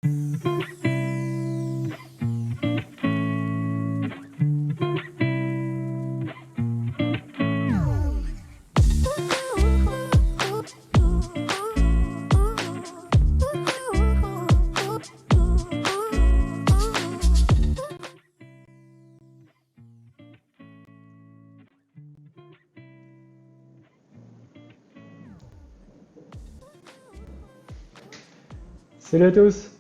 Salut à tous.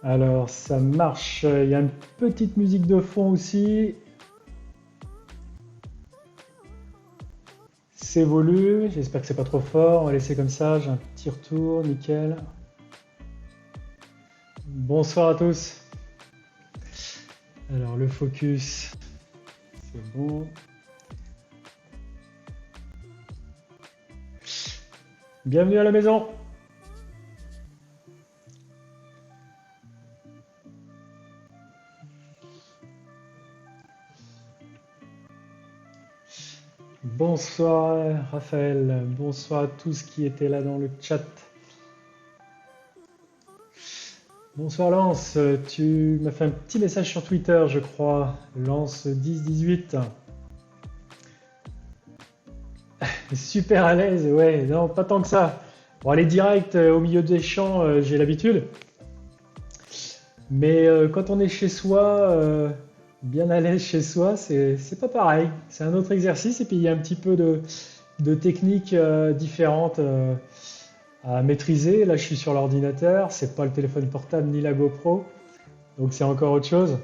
Alors ça marche, il y a une petite musique de fond aussi. C'est voulu, j'espère que c'est pas trop fort. On va laisser comme ça, j'ai un petit retour, nickel. Bonsoir à tous. Alors le focus, c'est bon. Bienvenue à la maison. Bonsoir Raphaël, bonsoir à tous qui étaient là dans le chat. Bonsoir Lance, tu m'as fait un petit message sur Twitter, je crois. Lance 1018. Super à l'aise, ouais, non, pas tant que ça. Bon, aller direct au milieu des champs, j'ai l'habitude. Mais quand on est chez soi, bien à l'aise chez soi, c'est pas pareil. C'est un autre exercice et puis il y a un petit peu de techniques différentes à maîtriser. Là, je suis sur l'ordinateur, c'est pas le téléphone portable ni la GoPro, donc c'est encore autre chose.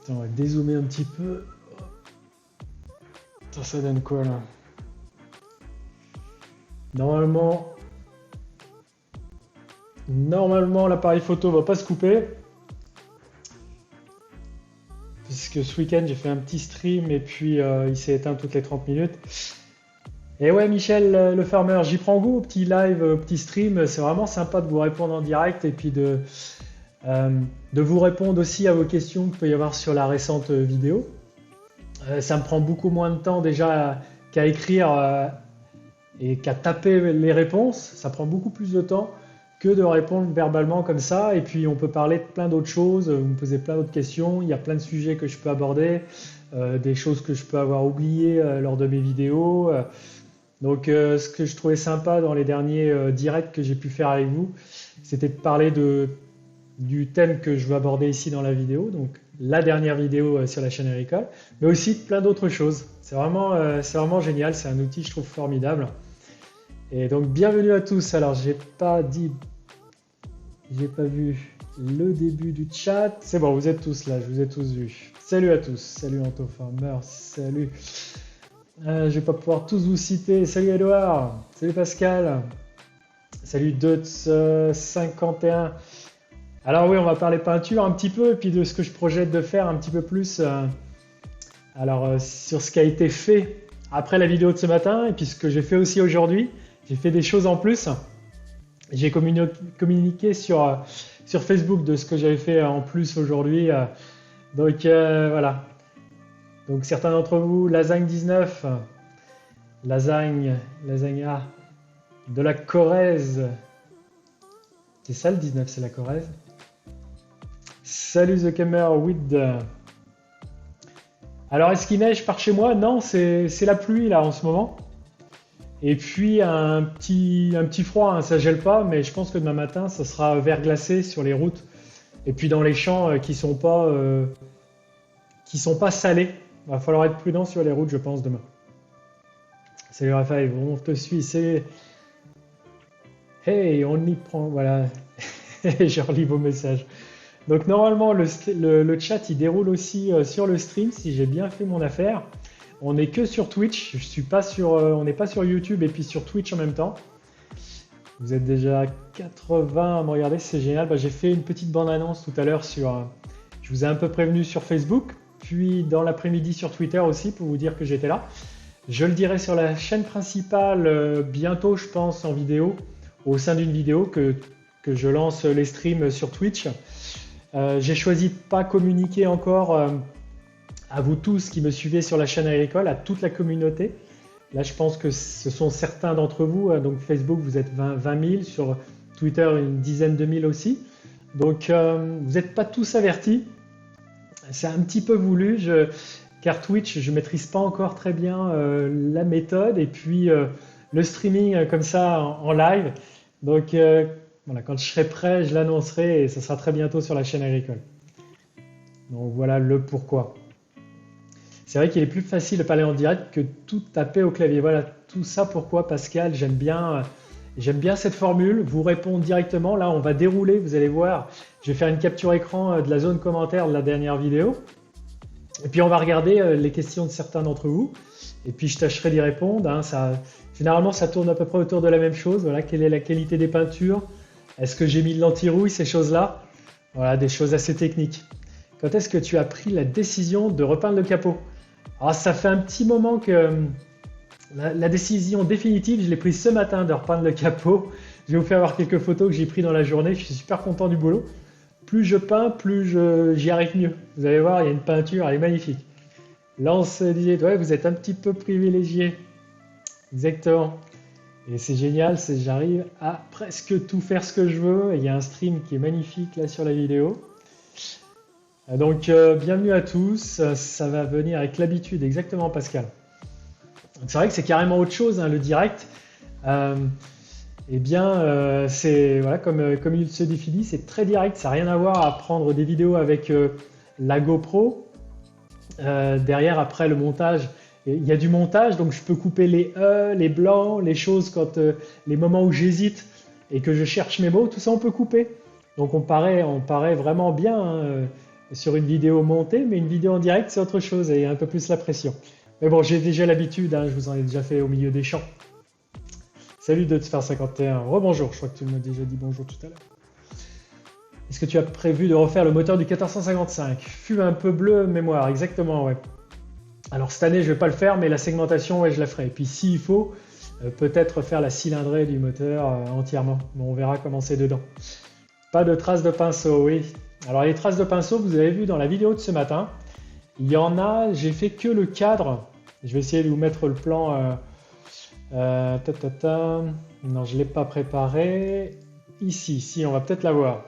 Attends, on va dézoomer un petit peu. Attends, ça donne quoi là? Normalement, l'appareil photo va pas se couper, puisque ce week-end j'ai fait un petit stream et puis il s'est éteint toutes les 30 minutes. Et ouais, Michel le farmer, j'y prends goût au petit live, au petit stream. C'est vraiment sympa de vous répondre en direct et puis de vous répondre aussi à vos questions qu'il peut y avoir sur la récente vidéo. Ça me prend beaucoup moins de temps déjà qu'à écrire et qu'à taper les réponses. Ça prend beaucoup plus de temps que de répondre verbalement comme ça. Et puis on peut parler de plein d'autres choses, vous me posez plein d'autres questions. Il y a plein de sujets que je peux aborder, des choses que je peux avoir oubliées lors de mes vidéos. Donc ce que je trouvais sympa dans les derniers directs que j'ai pu faire avec vous, c'était de parler du thème que je veux aborder ici dans la vidéo, donc la dernière vidéo sur la chaîne Agricole, mais aussi de plein d'autres choses. C'est vraiment génial, c'est un outil je trouve formidable. Et donc bienvenue à tous. Alors j'ai pas vu le début du chat. C'est bon, vous êtes tous là, je vous ai tous vus. Salut à tous, salut Anto Farmer, salut. Je vais pas pouvoir tous vous citer. Salut Edouard, salut Pascal, salut Deutz51. Alors oui, on va parler peinture un petit peu et puis de ce que je projette de faire un petit peu plus. Sur ce qui a été fait après la vidéo de ce matin et puis ce que j'ai fait aussi aujourd'hui. J'ai fait des choses en plus. J'ai communiqué sur Facebook de ce que j'avais fait en plus aujourd'hui. Donc voilà. Donc certains d'entre vous, Lasagne 19, Lasagne A, de la Corrèze. C'est ça le 19, c'est la Corrèze. Salut The Gamer Weed. Alors est-ce qu'il neige par chez moi? Non, c'est la pluie là en ce moment. Et puis un petit froid, hein, ça gèle pas, mais je pense que demain matin, ça sera verglacé sur les routes. Et puis dans les champs qui sont pas salés. Il va falloir être prudent sur les routes, je pense, demain. Salut Raphaël, on te suit. Hey, on y prend, voilà. Je relis vos messages. Donc normalement, le chat, il déroule aussi sur le stream, si j'ai bien fait mon affaire. On n'est que sur Twitch, on n'est pas sur YouTube et puis sur Twitch en même temps. Vous êtes déjà 80 à me regarder, c'est génial. J'ai fait une petite bande-annonce tout à l'heure je vous ai un peu prévenu sur Facebook, puis dans l'après-midi sur Twitter aussi pour vous dire que j'étais là. Je le dirai sur la chaîne principale bientôt, je pense, en vidéo, au sein d'une vidéo que je lance les streams sur Twitch. J'ai choisi de ne pas communiquer encore à vous tous qui me suivez sur la chaîne Agricole, à toute la communauté, Là, je pense que ce sont certains d'entre vous. Donc Facebook, vous êtes 20 000, sur Twitter, une dizaine de mille aussi. Donc vous n'êtes pas tous avertis. C'est un petit peu voulu, car Twitch, je ne maîtrise pas encore très bien la méthode et puis le streaming comme ça en live. Donc voilà, quand je serai prêt, je l'annoncerai et ça sera très bientôt sur la chaîne agricole. Donc voilà le pourquoi. C'est vrai qu'il est plus facile de parler en direct que tout taper au clavier. Voilà tout ça pourquoi Pascal, j'aime bien cette formule. Vous répondez directement. Là, on va dérouler, vous allez voir. Je vais faire une capture écran de la zone commentaire de la dernière vidéo. Et puis on va regarder les questions de certains d'entre vous. Et puis je tâcherai d'y répondre. Hein. Généralement, ça tourne à peu près autour de la même chose. Voilà, quelle est la qualité des peintures? Est-ce que j'ai mis de l'anti-rouille, ces choses-là? Voilà, des choses assez techniques. Quand est-ce que tu as pris la décision de repeindre le capot? Alors, ça fait un petit moment que la décision définitive, je l'ai prise ce matin de repeindre le capot. Je vais vous faire voir quelques photos que j'ai prises dans la journée. Je suis super content du boulot. Plus je peins, j'y arrive mieux. Vous allez voir, il y a une peinture, elle est magnifique. Là, on se disait, ouais, vous êtes un petit peu privilégié. Exactement. Et c'est génial, j'arrive à presque tout faire ce que je veux. Et il y a un stream qui est magnifique là sur la vidéo. Donc, bienvenue à tous. Ça va venir avec l'habitude, exactement, Pascal. C'est vrai que c'est carrément autre chose, hein, le direct. Eh bien, c'est voilà, comme il se définit, c'est très direct. Ça n'a rien à voir à prendre des vidéos avec la GoPro. Derrière, après le montage, il y a du montage, donc je peux couper les les blancs, les choses les moments où j'hésite et que je cherche mes mots, tout ça on peut couper. Donc on paraît vraiment bien hein, sur une vidéo montée, mais une vidéo en direct c'est autre chose et un peu plus la pression. Mais bon, j'ai déjà l'habitude, hein, je vous en ai déjà fait au milieu des champs. Salut de te faire 51. Rebonjour, je crois que tu m'as déjà dit bonjour tout à l'heure. Est-ce que tu as prévu de refaire le moteur du 1455? Fût un peu bleu mémoire, exactement, ouais. Alors cette année, je ne vais pas le faire, mais la segmentation, ouais, je la ferai. Et puis s'il faut, peut-être faire la cylindrée du moteur entièrement. Bon, on verra comment c'est dedans. Pas de traces de pinceau, oui. Alors les traces de pinceau, vous avez vu dans la vidéo de ce matin, il y en a, j'ai fait que le cadre. Je vais essayer de vous mettre le plan. Non, je ne l'ai pas préparé. Ici, si, on va peut-être la voir.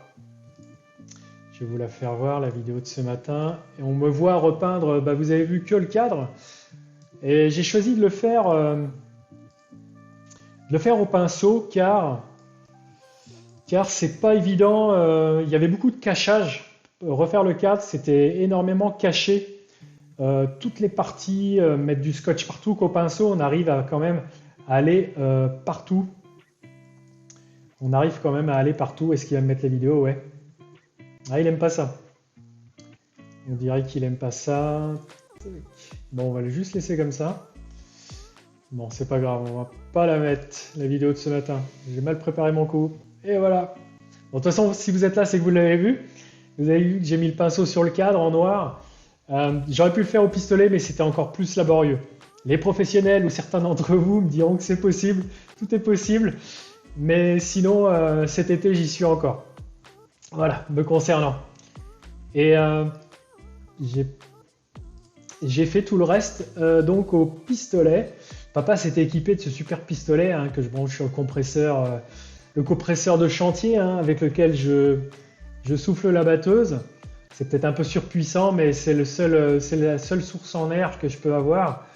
Je vais vous la faire voir, la vidéo de ce matin. Et on me voit repeindre, bah, vous avez vu que le cadre. Et j'ai choisi de le faire au pinceau car c'est pas évident. Il y avait beaucoup de cachage. Refaire le cadre, c'était énormément caché. Toutes les parties, mettre du scotch partout qu'au pinceau, on arrive à quand même à aller partout. On arrive quand même à aller partout. Est-ce qu'il va me mettre les vidéos? Ouais. Ah, il aime pas ça. On dirait qu'il aime pas ça. Bon, on va le juste laisser comme ça. Bon, c'est pas grave, on va pas la mettre, la vidéo de ce matin. J'ai mal préparé mon coup. Et voilà. Bon, de toute façon, si vous êtes là, c'est que vous l'avez vu. Vous avez vu que j'ai mis le pinceau sur le cadre en noir. J'aurais pu le faire au pistolet, mais c'était encore plus laborieux. Les professionnels ou certains d'entre vous me diront que c'est possible. Tout est possible. Mais sinon, cet été, j'y suis encore. Voilà, me concernant. Et j'ai fait tout le reste donc au pistolet. Papa s'était équipé de ce super pistolet hein, que je branche sur le compresseur de chantier hein, avec lequel je souffle la batteuse. C'est peut-être un peu surpuissant, mais c'est la seule source en air que je peux avoir.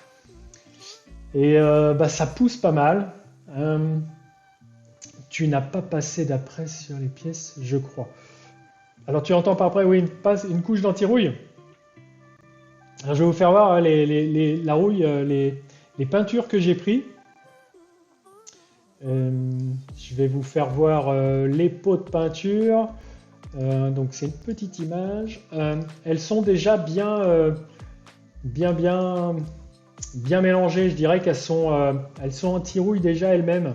Et bah, ça pousse pas mal. Tu n'as pas passé d'après sur les pièces, je crois. Alors tu entends par après, oui, une couche d'anti-rouille. Alors, je vais vous faire voir hein, la rouille, les peintures que j'ai prises. Je vais vous faire voir les pots de peinture. Donc c'est une petite image. Elles sont déjà bien mélangées. Je dirais elles sont anti-rouille déjà elles-mêmes.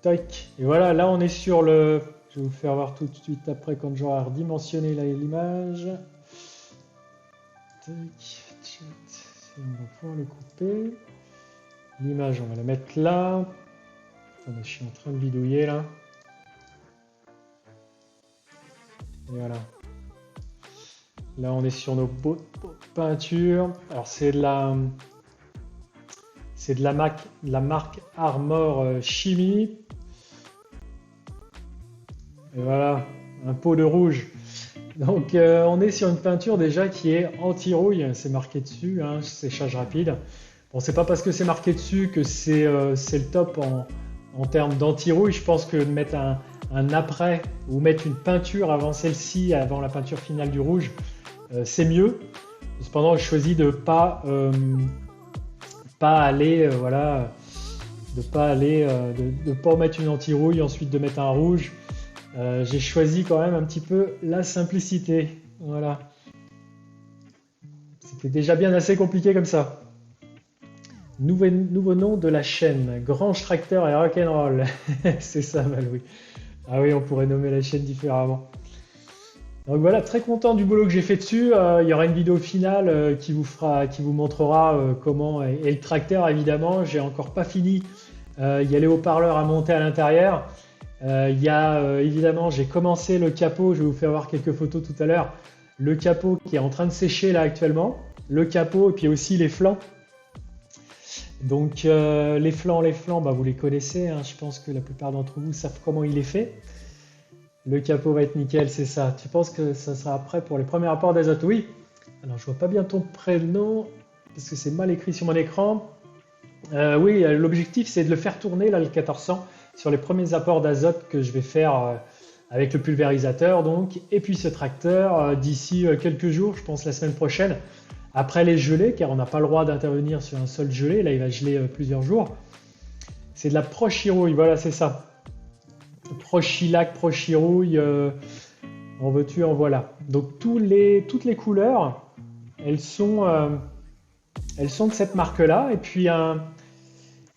Tac. Et voilà, là on est sur le. Je vais vous faire voir tout de suite après quand j'aurai redimensionné l'image. Tac. On va pouvoir le couper. L'image, on va la mettre là. Attendez, je suis en train de bidouiller là. Et voilà. Là, on est sur nos pots de peinture. Alors, c'est de la C'est de la marque Armor Chimie. Et voilà, un pot de rouge. Donc on est sur une peinture déjà qui est anti-rouille, c'est marqué dessus, hein, séchage rapide. Bon, c'est pas parce que c'est marqué dessus que c'est le top en termes d'anti-rouille. Je pense que de mettre un après ou mettre une peinture avant celle-ci, avant la peinture finale du rouge, c'est mieux. Cependant, je choisis de pas aller, voilà, de pas mettre une anti-rouille, ensuite de mettre un rouge. J'ai choisi quand même un petit peu la simplicité. Voilà. C'était déjà bien assez compliqué comme ça. Nouveau nom de la chaîne, Grange Tracteur et Rock'n'Roll. C'est ça, Malouis. Ah oui, on pourrait nommer la chaîne différemment. Donc voilà, très content du boulot que j'ai fait dessus. Il y aura une vidéo finale qui vous montrera comment et le tracteur évidemment. J'ai encore pas fini. Il y a les haut-parleurs à monter à l'intérieur. Il y a évidemment, j'ai commencé le capot. Je vais vous faire voir quelques photos tout à l'heure. Le capot qui est en train de sécher là actuellement. Le capot et puis aussi les flancs. Donc les flancs, bah, vous les connaissez, hein. Je pense que la plupart d'entre vous savent comment il est fait. Le capot va être nickel, c'est ça. Tu penses que ça sera prêt pour les premiers apports d'azote? Oui. Alors je vois pas bien ton prénom parce que c'est mal écrit sur mon écran. Oui, l'objectif c'est de le faire tourner là le 1400 sur les premiers apports d'azote que je vais faire avec le pulvérisateur donc et puis ce tracteur d'ici quelques jours, je pense la semaine prochaine. Après les gelées, car on n'a pas le droit d'intervenir sur un sol gelé, là il va geler plusieurs jours. C'est de la Prochirouille, voilà c'est ça. Prochilac, Prochirouille, en veux-tu, en voilà. Donc toutes les couleurs, elles sont de cette marque-là.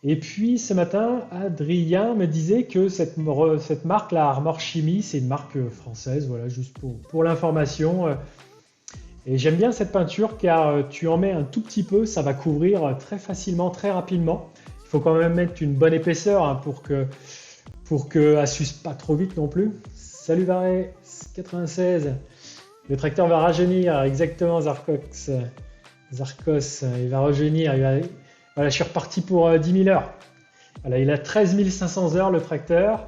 Et puis ce matin, Adrien me disait que cette marque-là, Armor Chimie, c'est une marque française, voilà, juste pour l'information. Et j'aime bien cette peinture car tu en mets un tout petit peu, ça va couvrir très facilement, très rapidement. Il faut quand même mettre une bonne épaisseur hein, pour que elle suce pas trop vite non plus. Salut Varé, 96. Le tracteur va rajeunir, exactement Zarkos, il va rajeunir. Voilà, je suis reparti pour 10 000 heures. Voilà, il a 13 500 heures le tracteur.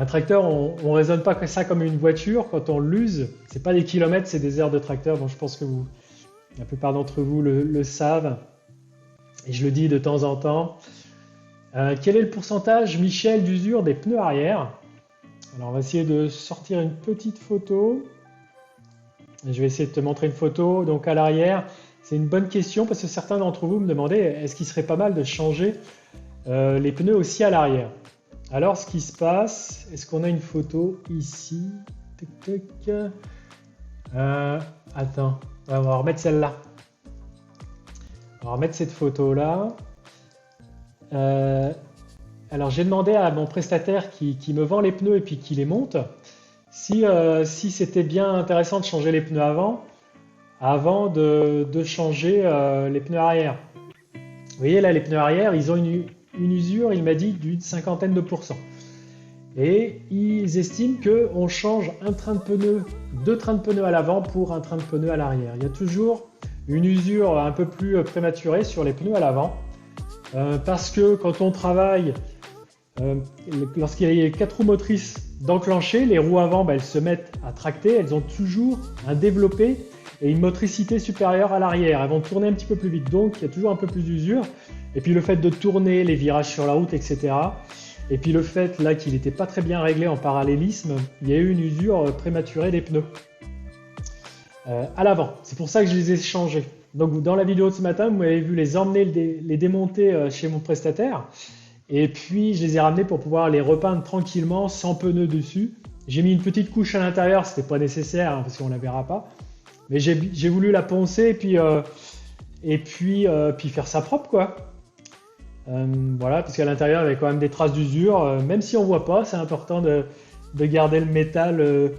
Un tracteur, on ne raisonne pas ça comme une voiture. Quand on l'use, c'est pas des kilomètres, c'est des heures de tracteur. Bon, je pense que la plupart d'entre vous le savent. Et je le dis de temps en temps. Quel est le pourcentage, Michel, d'usure des pneus arrière? Alors, on va essayer de sortir une petite photo. Et je vais essayer de te montrer une photo. Donc, à l'arrière, c'est une bonne question parce que certains d'entre vous me demandaient est-ce qu'il serait pas mal de changer les pneus aussi à l'arrière? Alors, ce qui se passe, est-ce qu'on a une photo ici? Tac, tac. Attends, on va remettre celle-là. On va remettre cette photo-là. Alors, j'ai demandé à mon prestataire qui me vend les pneus et puis qui les monte si c'était bien intéressant de changer les pneus avant de changer les pneus arrière. Vous voyez là, les pneus arrière, ils ont une usure, il m'a dit, d'une 50aine de %. Et ils estiment qu'on change deux trains de pneus à l'avant pour un train de pneus à l'arrière. Il y a toujours une usure un peu plus prématurée sur les pneus à l'avant. Parce que quand on travaille, lorsqu'il y a 4 roues motrices d'enclencher, les roues avant, elles se mettent à tracter, elles ont toujours un développé et une motricité supérieure à l'arrière. Elles vont tourner un petit peu plus vite, donc il y a toujours un peu plus d'usure. Et puis le fait de tourner, les virages sur la route, etc. Et puis le fait là qu'il n'était pas très bien réglé en parallélisme, il y a eu une usure prématurée des pneus à l'avant. C'est pour ça que je les ai changés. Donc dans la vidéo de ce matin, vous m'avez vu les emmener, les démonter chez mon prestataire. Et puis je les ai ramenés pour pouvoir les repeindre tranquillement, sans pneus dessus. J'ai mis une petite couche à l'intérieur, c'était pas nécessaire hein, parce qu'on la verra pas. Mais j'ai voulu la poncer et puis faire ça propre quoi. Voilà, parce qu'à l'intérieur il y avait quand même des traces d'usure. Même si on voit pas, c'est important de garder le métal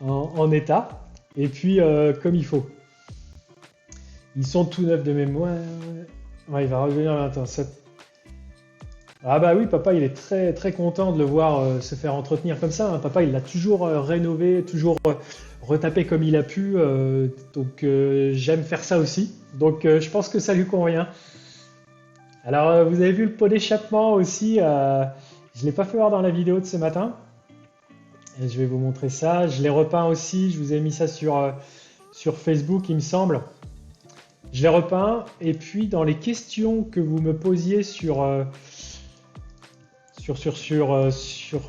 en état. Et puis comme il faut. Ils sont tout neufs de mémoire. Ouais, il va revenir maintenant. Ah bah oui, papa, il est très très content de le voir se faire entretenir comme ça. Hein. Papa, il l'a toujours rénové, toujours retapé comme il a pu. Donc j'aime faire ça aussi. Donc je pense que ça lui convient. Alors, vous avez vu le pot d'échappement aussi. Je ne l'ai pas fait voir dans la vidéo de ce matin. Et je vais vous montrer ça. Je l'ai repeint aussi. Je vous ai mis ça sur Facebook, il me semble. Je l'ai repeint. Et puis, dans les questions que vous me posiez sur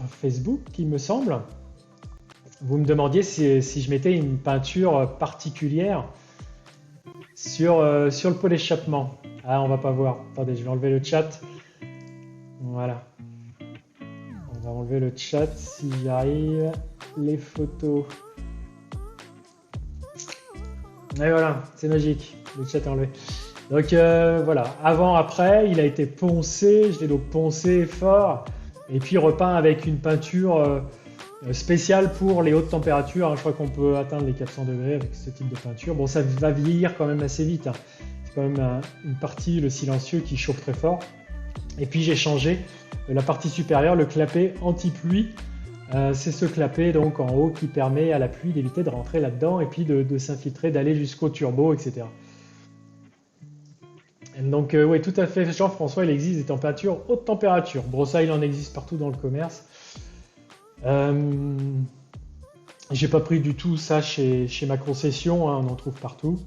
Facebook, il me semble, vous me demandiez si je mettais une peinture particulière sur le pot d'échappement. Ah, on va pas voir. Attendez, je vais enlever le chat. Voilà. On va enlever le chat si j'y arrive. Les photos. Et voilà, c'est magique. Le chat est enlevé. Donc voilà, avant, après, il a été poncé. Je l'ai donc poncé fort. Et puis repeint avec une peinture spéciale pour les hautes températures. Je crois qu'on peut atteindre les 400 degrés avec ce type de peinture. Bon, ça va vieillir quand même assez vite. C'est quand même une partie, le silencieux, qui chauffe très fort. Et puis j'ai changé la partie supérieure, le clapet anti-pluie. C'est ce clapet donc en haut qui permet à la pluie d'éviter de rentrer là-dedans et puis de s'infiltrer, d'aller jusqu'au turbo, etc. Donc oui, tout à fait, Jean-François, il existe des températures haute température. Bon, ça, il en existe partout dans le commerce. J'ai pas pris du tout ça chez ma concession, hein, on en trouve partout.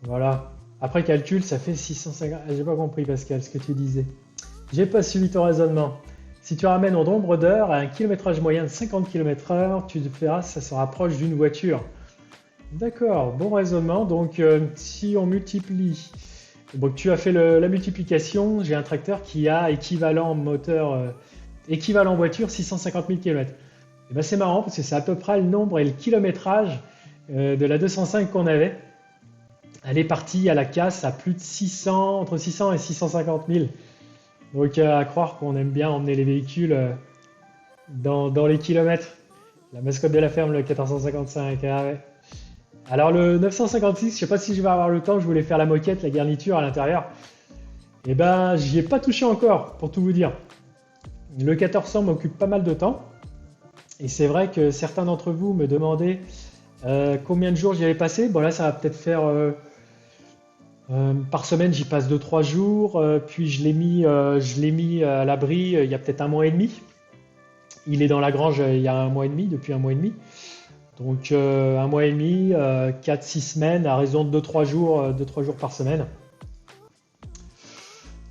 Voilà. Après calcul, ça fait 650. J'ai pas compris, Pascal, ce que tu disais. J'ai pas suivi ton raisonnement. Si tu ramènes en nombre d'heures à un kilométrage moyen de 50 km/h, tu te feras, ça se rapproche d'une voiture. D'accord, bon raisonnement. Donc, si on multiplie, donc tu as fait la multiplication, j'ai un tracteur qui a équivalent moteur, équivalent voiture 650 000 km. Et ben c'est marrant parce que c'est à peu près le nombre et le kilométrage de la 205 qu'on avait. Elle est partie à la casse à plus de 600, entre 600 et 650 000. Donc à croire qu'on aime bien emmener les véhicules dans les kilomètres. La mascotte de la ferme, le 1455. Ah ouais. Alors le 956, je ne sais pas si je vais avoir le temps, je voulais faire la moquette, la garniture à l'intérieur. Et ben j'y ai pas touché encore, pour tout vous dire. Le 1400 m'occupe pas mal de temps. Et c'est vrai que certains d'entre vous me demandaient combien de jours j'y avais passé. Bon là ça va peut-être faire... par semaine, j'y passe 2-3 jours, puis je l'ai mis à l'abri il y a peut-être un mois et demi. Il est dans la grange il y a un mois et demi, depuis un mois et demi. Donc un mois et demi, 4-6 semaines, à raison de 2-3 jours, 2-3 jours par semaine.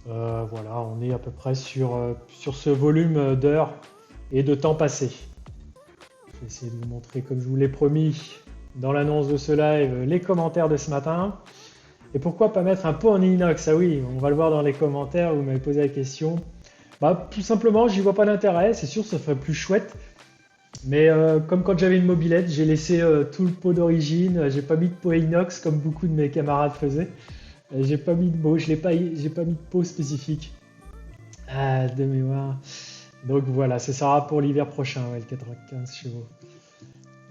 Voilà, on est à peu près sur ce volume d'heures et de temps passé. Je vais essayer de vous montrer, comme je vous l'ai promis dans l'annonce de ce live, les commentaires de ce matin. Et pourquoi pas mettre un pot en inox? Ah oui, on va le voir dans les commentaires, vous m'avez posé la question. Bah, tout simplement, j'y vois pas d'intérêt, c'est sûr, ça ferait plus chouette. Mais comme quand j'avais une mobilette, j'ai laissé tout le pot d'origine, j'ai pas mis de pot inox comme beaucoup de mes camarades faisaient. J'ai pas mis de pot, j'ai pas mis de pot spécifique. Ah, de mémoire. Donc voilà, ce sera pour l'hiver prochain, ouais, le 95 chevaux.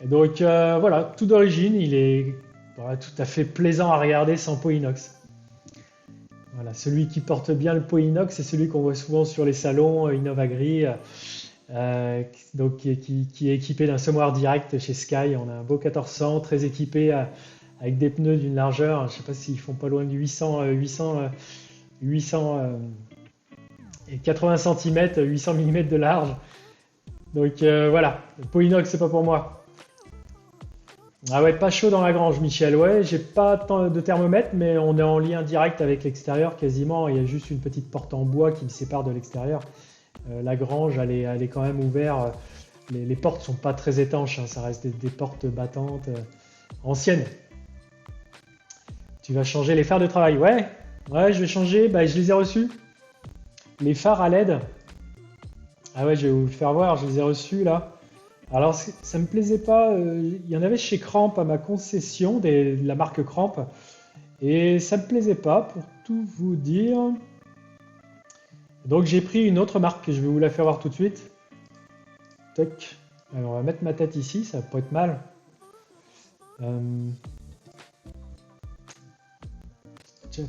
Et donc voilà, tout d'origine, il est tout à fait plaisant à regarder sans pot inox. Voilà, celui qui porte bien le pot inox, c'est celui qu'on voit souvent sur les salons Innovagri, donc qui est équipé d'un semoir direct chez Sky. On a un beau 1400 très équipé avec des pneus d'une largeur, je ne sais pas s'ils font pas loin de 880 cm, 800 mm de large. Donc voilà, le pot inox, c'est pas pour moi. Ah ouais, pas chaud dans la grange, Michel. Ouais, j'ai pas tant de thermomètre, mais on est en lien direct avec l'extérieur quasiment. Il y a juste une petite porte en bois qui me sépare de l'extérieur. La grange, elle est quand même ouverte. Les portes sont pas très étanches, hein, ça reste des portes battantes anciennes. Tu vas changer les phares de travail? Ouais, je vais changer. Bah, je les ai reçus. Les phares à LED. Ah ouais, je vais vous le faire voir. Je les ai reçus là. Alors, ça me plaisait pas. Il y en avait chez Cramp à ma concession, de la marque Cramp. Et ça me plaisait pas, pour tout vous dire. Donc, j'ai pris une autre marque que je vais vous la faire voir tout de suite. Toc. Alors, on va mettre ma tête ici, ça va pas être mal. Chat.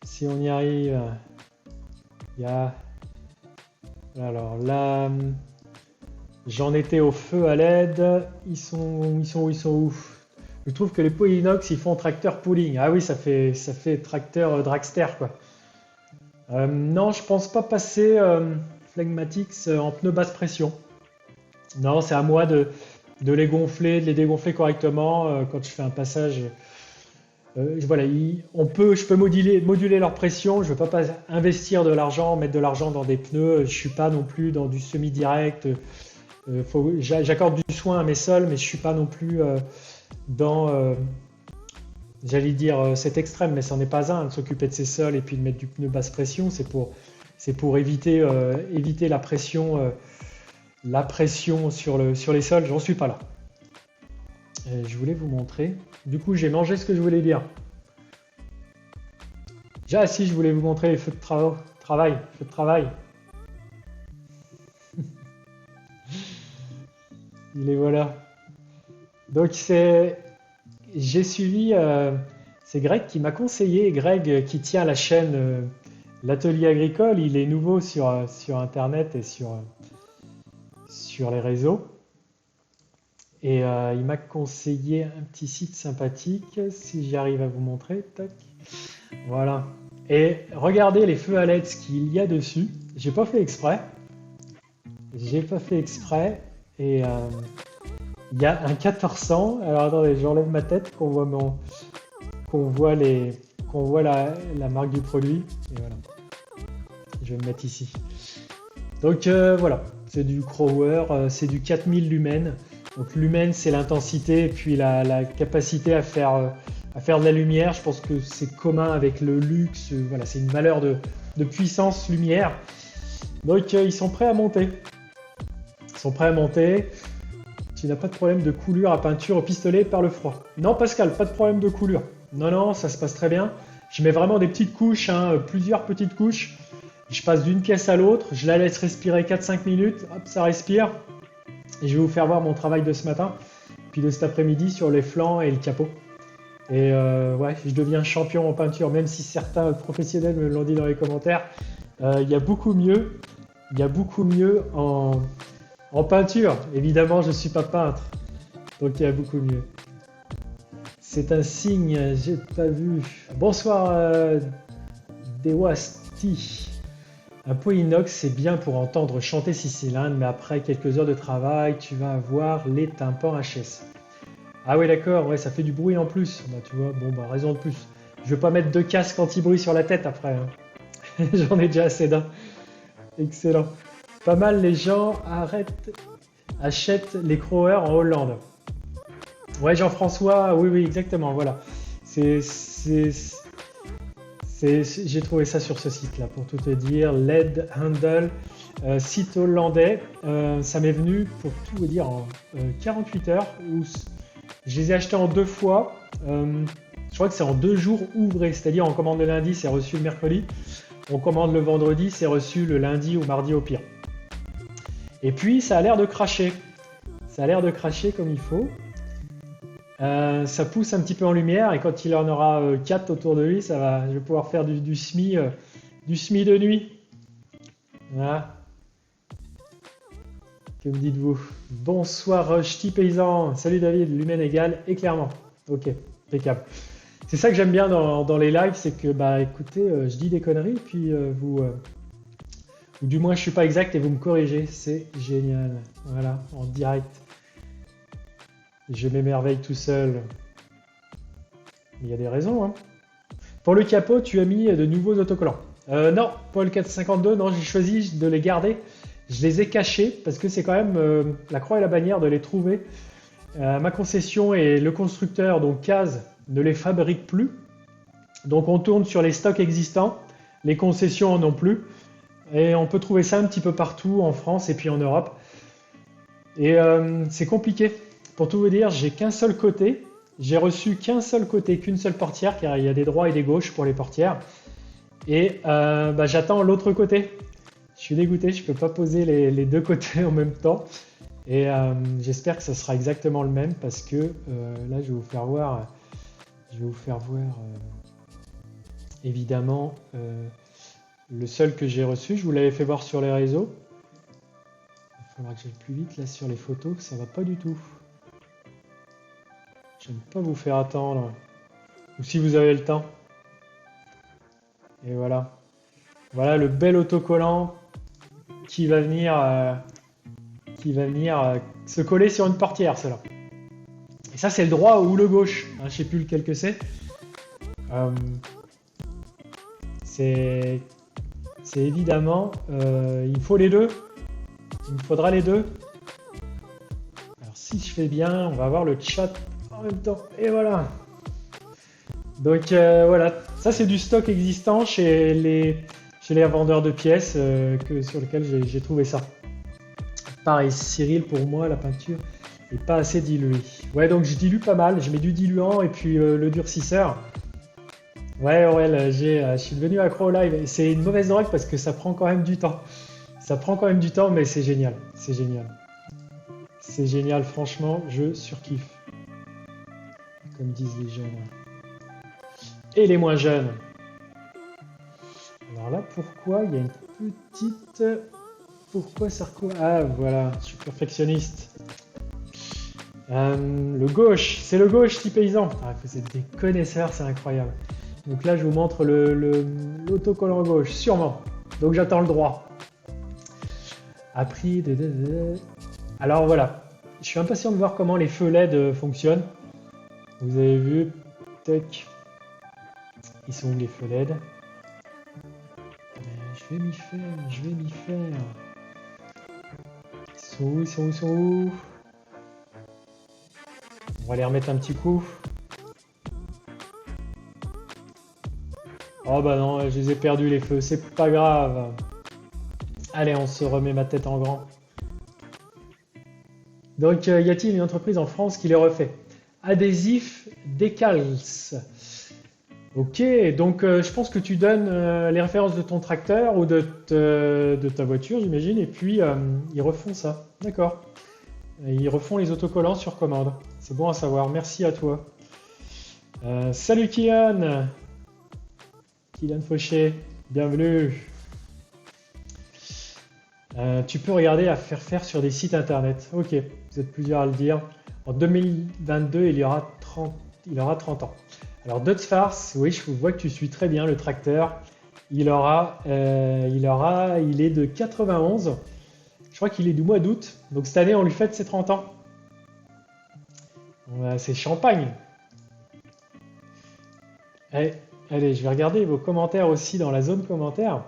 Si on y arrive, il y a... Alors là, j'en étais au feu à LED. Ils sont où? Je trouve que les pots inox, ils font tracteur pooling. Ah oui, ça fait tracteur dragster, quoi. Non, je pense pas passer Phlegmatics en pneu basse pression. Non, c'est à moi de les gonfler, de les dégonfler correctement quand je fais un passage. Voilà, je peux moduler leur pression. Je ne veux pas investir de l'argent, mettre de l'argent dans des pneus. Je suis pas non plus dans du semi-direct. J'accorde du soin à mes sols, mais je suis pas non plus dans, j'allais dire cet extrême, mais c'en est pas un, de s'occuper de ses sols et puis de mettre du pneu basse pression. C'est pour éviter la pression sur les sols. J'en suis pas là. Je voulais vous montrer. Du coup, j'ai mangé ce que je voulais dire. Déjà, si je voulais vous montrer les feux de travail. Feux de travail. Il les voilà. Donc, j'ai suivi. C'est Greg qui m'a conseillé. Greg qui tient la chaîne L'Atelier Agricole. Il est nouveau sur Internet et sur les réseaux. Et il m'a conseillé un petit site sympathique, si j'y arrive à vous montrer. Tac. Voilà. Et regardez les feux à LED, ce qu'il y a dessus. J'ai pas fait exprès. J'ai pas fait exprès. Et il y a un 1400. Alors attendez, j'enlève ma tête qu'on voit la marque du produit. Et voilà. Je vais me mettre ici. Donc voilà, c'est du Crower, c'est du 4000 lumens. Donc lumen, c'est l'intensité et puis la capacité à faire de la lumière. Je pense que c'est commun avec le luxe. Voilà, c'est une valeur de puissance lumière. Donc ils sont prêts à monter. Ils sont prêts à monter. Tu n'as pas de problème de coulure à peinture au pistolet par le froid. Non Pascal, pas de problème de coulure. Non, ça se passe très bien. Je mets vraiment des petites couches, plusieurs petites couches. Je passe d'une pièce à l'autre. Je la laisse respirer 4-5 minutes. Hop, ça respire. Et je vais vous faire voir mon travail de ce matin, puis de cet après-midi sur les flancs et le capot. Et ouais, je deviens champion en peinture, même si certains professionnels me l'ont dit dans les commentaires. Il y a beaucoup mieux en peinture. Évidemment, je ne suis pas peintre, donc il y a beaucoup mieux. C'est un signe, j'ai pas vu. Bonsoir, Dewasti. Un pot inox, c'est bien pour entendre chanter 6 cylindres, mais après quelques heures de travail, tu vas avoir les tympans HS. Ah oui, d'accord, ouais, ça fait du bruit en plus. Bah, tu vois, bon, bah, raison de plus. Je veux pas mettre 2 casques anti-bruit sur la tête après. Hein. J'en ai déjà assez d'un. Excellent. Pas mal, les gens achètent les Crower en Hollande. Ouais, Jean-François, oui, exactement, voilà. J'ai trouvé ça sur ce site-là, pour tout te dire. LED Handle, site hollandais. Ça m'est venu, pour tout vous dire, en 48 heures. Où je les ai achetés en 2 fois. Je crois que c'est en 2 jours ouvrés. C'est-à-dire, on commande le lundi, c'est reçu le mercredi. On commande le vendredi, c'est reçu le lundi ou mardi au pire. Et puis, ça a l'air de cracher. Ça a l'air de cracher comme il faut. Ça pousse un petit peu en lumière et quand il en aura 4 autour de lui, je vais pouvoir faire du SMI de nuit. Voilà. Que me dites-vous? Bonsoir Ch'ti Paysan. Salut David, lumen égal éclairement. Ok, impeccable. C'est ça que j'aime bien dans les lives, c'est que bah écoutez, je dis des conneries puis ou du moins je suis pas exact et vous me corrigez. C'est génial. Voilà, en direct. Je m'émerveille tout seul. Il y a des raisons. Hein. Pour le capot, tu as mis de nouveaux autocollants. Non, pour le 452, non, j'ai choisi de les garder. Je les ai cachés parce que c'est quand même la croix et la bannière de les trouver. Ma concession et le constructeur, donc Case, ne les fabrique plus. Donc on tourne sur les stocks existants. Les concessions non plus. Et on peut trouver ça un petit peu partout en France et puis en Europe. Et c'est compliqué. Pour tout vous dire, j'ai qu'un seul côté. J'ai reçu qu'un seul côté, qu'une seule portière, car il y a des droits et des gauches pour les portières. Et bah, j'attends l'autre côté. Je suis dégoûté, je ne peux pas poser les deux côtés en même temps. Et j'espère que ça sera exactement le même parce que là, je vais vous faire voir, évidemment le seul que j'ai reçu. Je vous l'avais fait voir sur les réseaux. Il faudra que j'aille plus vite là sur les photos, ça va pas du tout. J'aime pas vous faire attendre. Ou si vous avez le temps. Et voilà. Voilà le bel autocollant qui va venir, se coller sur une portière, cela. Et ça, c'est le droit ou le gauche. Hein, je sais plus lequel que c'est. Euh, c'est évidemment, il faut les deux. Il me faudra les deux. Alors si je fais bien, on va avoir le chat en même temps. Et voilà. Donc voilà, ça c'est du stock existant chez les vendeurs de pièces sur lesquels j'ai trouvé ça. Pareil, Cyril, pour moi, la peinture est pas assez diluée. Ouais, donc je dilue pas mal. Je mets du diluant et puis le durcisseur. Ouais, Aurel, je suis devenu accro au live. C'est une mauvaise drogue parce que ça prend quand même du temps. Ça prend quand même du temps, mais c'est génial. C'est génial. C'est génial, franchement, je surkiffe. Comme disent les jeunes. Et les moins jeunes. Alors là, pourquoi il y a une petite... Pourquoi ça recouvre... Ah, voilà, je suis perfectionniste. Le gauche, c'est le gauche, si paysan. Ah, vous êtes des connaisseurs, c'est incroyable. Donc là, je vous montre l'autocollant gauche, sûrement. Donc j'attends le droit. Appris de... Alors voilà, je suis impatient de voir comment les feux LED fonctionnent. Vous avez vu, tac. Ils sont où les feux LED? Je vais m'y faire. Ils sont où? On va les remettre un petit coup. Oh bah non, je les ai perdus les feux, c'est pas grave. Allez, on se remet ma tête en grand. Donc, y a-t-il une entreprise en France qui les refait? Adhésif Decals. Ok, donc je pense que tu donnes les références de ton tracteur ou de ta voiture, j'imagine, et puis ils refont ça. D'accord. Ils refont les autocollants sur commande. C'est bon à savoir. Merci à toi. Salut Kylian. Kylian Fauché, bienvenue. Tu peux regarder à faire sur des sites internet. Ok, vous êtes plusieurs à le dire. En 2022, il aura 30 ans. Alors Dutzfars, oui, je vois que tu suis très bien le tracteur. Il est de 91. Je crois qu'il est du mois d'août. Donc cette année, on lui fête ses 30 ans. C'est champagne. Allez, je vais regarder vos commentaires aussi dans la zone commentaires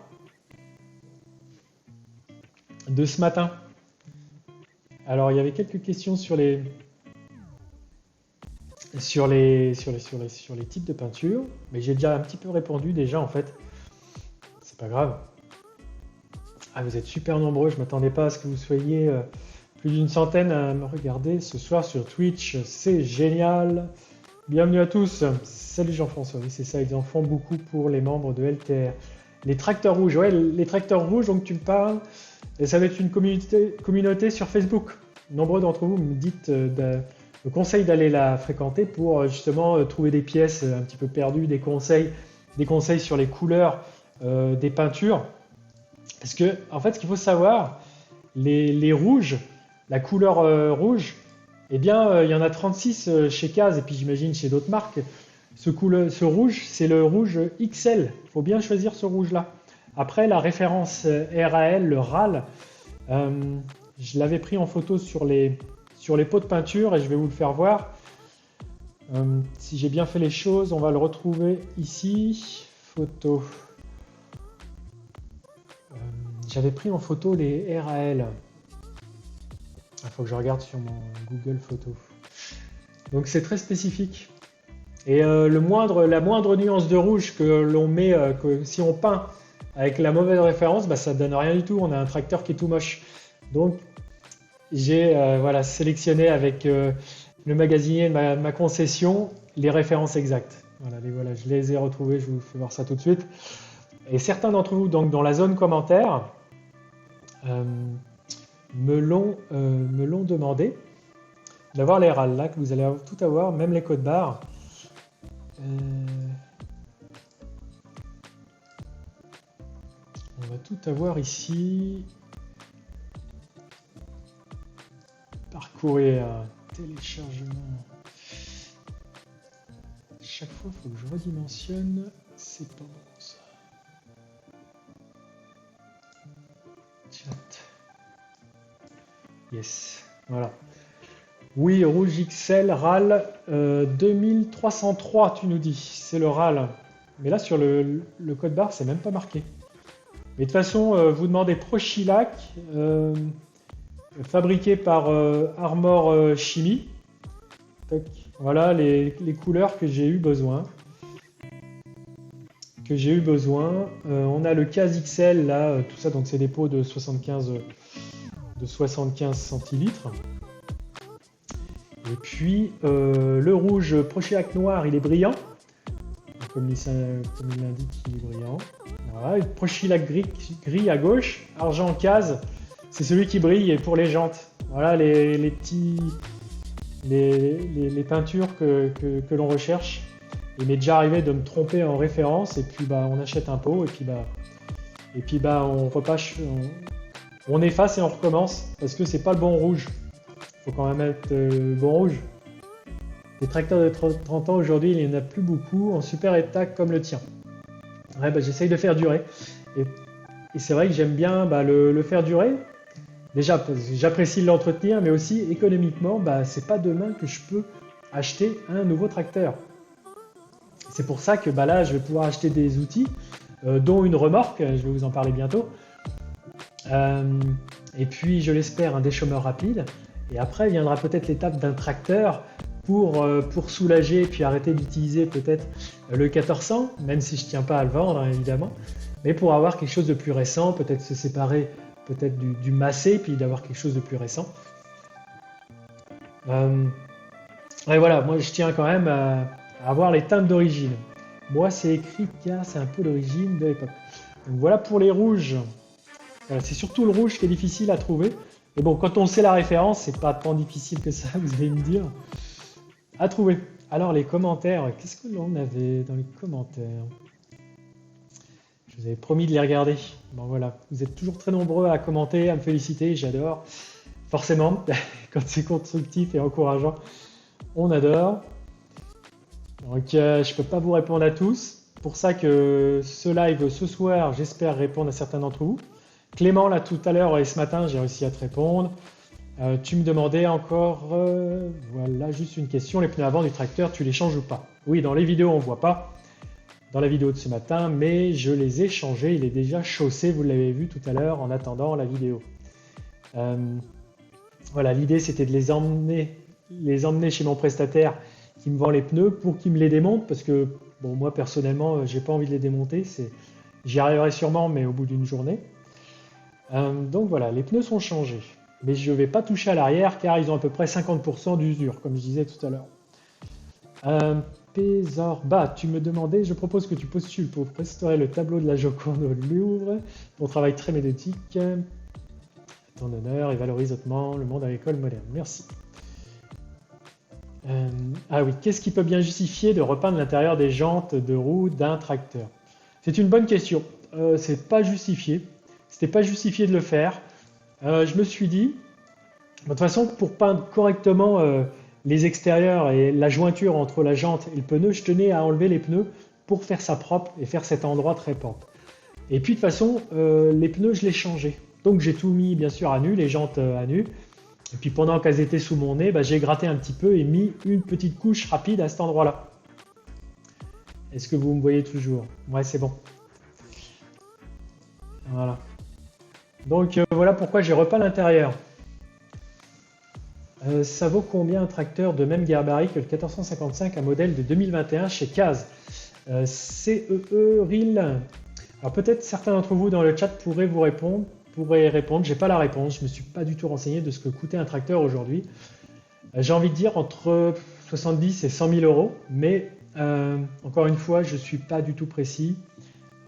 de ce matin. Alors, il y avait quelques questions sur les types de peinture, mais j'ai déjà un petit peu répondu déjà en fait. C'est pas grave. Ah, vous êtes super nombreux, je m'attendais pas à ce que vous soyez plus d'une centaine à me regarder ce soir sur Twitch. C'est génial. Bienvenue à tous. Salut Jean-François. Oui, c'est ça, ils en font beaucoup pour les membres de LTR. Les tracteurs rouges, ouais, les tracteurs rouges dont tu me parles, et ça va être une communauté sur Facebook. Nombreux d'entre vous me dites le conseil d'aller la fréquenter pour justement trouver des pièces un petit peu perdues, des conseils sur les couleurs des peintures. Parce que, en fait, ce qu'il faut savoir, les rouges, la couleur rouge, eh bien, il y en a 36 chez Case et puis j'imagine chez d'autres marques. Ce rouge, c'est le rouge XL. Il faut bien choisir ce rouge-là. Après, la référence RAL, le RAL, je l'avais pris en photo sur les pots de peinture et je vais vous le faire voir. Si j'ai bien fait les choses, on va le retrouver ici. Photo. J'avais pris en photo les RAL. Il faut que je regarde sur mon Google Photos. Donc c'est très spécifique. Et la moindre nuance de rouge que l'on met, que si on peint avec la mauvaise référence, bah, ça donne rien du tout. On a un tracteur qui est tout moche. Donc j'ai sélectionné avec le magasinier de ma concession les références exactes. Voilà, je les ai retrouvées, je vous fais voir ça tout de suite. Et certains d'entre vous, donc dans la zone commentaire, me l'ont demandé d'avoir les RAL là, que vous allez tout avoir, même les codes barres. On va tout avoir ici. Parcourir, téléchargement. chaque fois, il faut que je redimensionne. C'est pas bon ça. Chat. Yes. Voilà. Oui, rouge XL, RAL 2303, tu nous dis. C'est le RAL. Mais là, sur le code barre, c'est même pas marqué. Mais de toute façon, vous demandez Prochilac, fabriqué par Armor Chimie. Tac. Voilà les couleurs que j'ai eu besoin. On a le 15 XL, là, tout ça, donc c'est des pots de 75 centilitres. Et puis, le rouge Prochilac noir, il est brillant. Comme il l'indique, il est brillant. Voilà, et Prochilac gris à gauche, argent case, c'est celui qui brille pour les jantes. Voilà les peintures que l'on recherche. Il m'est déjà arrivé de me tromper en référence et puis on achète un pot et puis on repâche, on efface et on recommence parce que c'est pas le bon rouge. Faut quand même mettre le bon rouge. Les tracteurs de 30 ans aujourd'hui, il n'y en a plus beaucoup en super état comme le tien. Ouais, j'essaye de faire durer. Et c'est vrai que j'aime bien le faire durer. Déjà, parce que j'apprécie l'entretenir, mais aussi économiquement, c'est pas demain que je peux acheter un nouveau tracteur. C'est pour ça que là, je vais pouvoir acheter des outils, dont une remorque, je vais vous en parler bientôt. Et puis, je l'espère, un déchômeur rapide. Et après, viendra peut-être l'étape d'un tracteur pour soulager et puis arrêter d'utiliser peut-être le 1400, même si je ne tiens pas à le vendre, hein, évidemment, mais pour avoir quelque chose de plus récent, peut-être se séparer peut-être du massé, puis d'avoir quelque chose de plus récent. Et voilà, moi je tiens quand même à avoir les teintes d'origine. Moi c'est écrit car c'est un peu l'origine de l'époque. Donc voilà pour les rouges. C'est surtout le rouge qui est difficile à trouver. Mais bon, quand on sait la référence, c'est pas tant difficile que ça, vous allez me dire, à trouver. Alors les commentaires, qu'est-ce que l'on avait dans les commentaires? Je vous avais promis de les regarder. Bon voilà, vous êtes toujours très nombreux à commenter, à me féliciter, j'adore. Forcément, quand c'est constructif et encourageant, on adore. Donc je ne peux pas vous répondre à tous. Pour ça que ce live ce soir, j'espère répondre à certains d'entre vous. Clément, là tout à l'heure et ce matin, j'ai réussi à te répondre. Tu me demandais encore, voilà, juste une question, les pneus avant du tracteur, tu les changes ou pas? Oui, dans les vidéos, on ne voit pas, dans la vidéo de ce matin, mais je les ai changés, il est déjà chaussé, vous l'avez vu tout à l'heure en attendant la vidéo. Voilà, l'idée c'était de les emmener chez mon prestataire qui me vend les pneus pour qu'il me les démonte, parce que bon, moi personnellement, j'ai pas envie de les démonter, j'y arriverai sûrement, mais au bout d'une journée. Donc voilà, les pneus sont changés. Mais je ne vais pas toucher à l'arrière car ils ont à peu près 50% d'usure, comme je disais tout à l'heure. Pézorba, tu me demandais, je propose que tu postules pour restaurer le tableau de la Joconde au Louvre. Ton travail très médiatique, ton honneur et valorise hautement le monde agricole moderne. Merci. Ah oui, qu'est-ce qui peut bien justifier de repeindre l'intérieur des jantes de roue d'un tracteur? C'est une bonne question. C'est pas justifié. C'était pas justifié de le faire. Je me suis dit, de toute façon, pour peindre correctement les extérieurs et la jointure entre la jante et le pneu, je tenais à enlever les pneus pour faire ça propre et faire cet endroit très propre. Et puis de toute façon, les pneus, je les changeais. Donc j'ai tout mis bien sûr à nu, les jantes à nu. Et puis pendant qu'elles étaient sous mon nez, j'ai gratté un petit peu et mis une petite couche rapide à cet endroit-là. Est-ce que vous me voyez toujours? Ouais, c'est bon. Voilà. Donc voilà pourquoi j'ai repeint l'intérieur. Ça vaut combien un tracteur de même gabarit que le 1455, un modèle de 2021 chez Caz? CEE RIL. Alors peut-être certains d'entre vous dans le chat pourraient répondre. J'ai pas la réponse, je me suis pas du tout renseigné de ce que coûtait un tracteur aujourd'hui. J'ai envie de dire entre 70 et 100 000 euros, mais encore une fois, je suis pas du tout précis.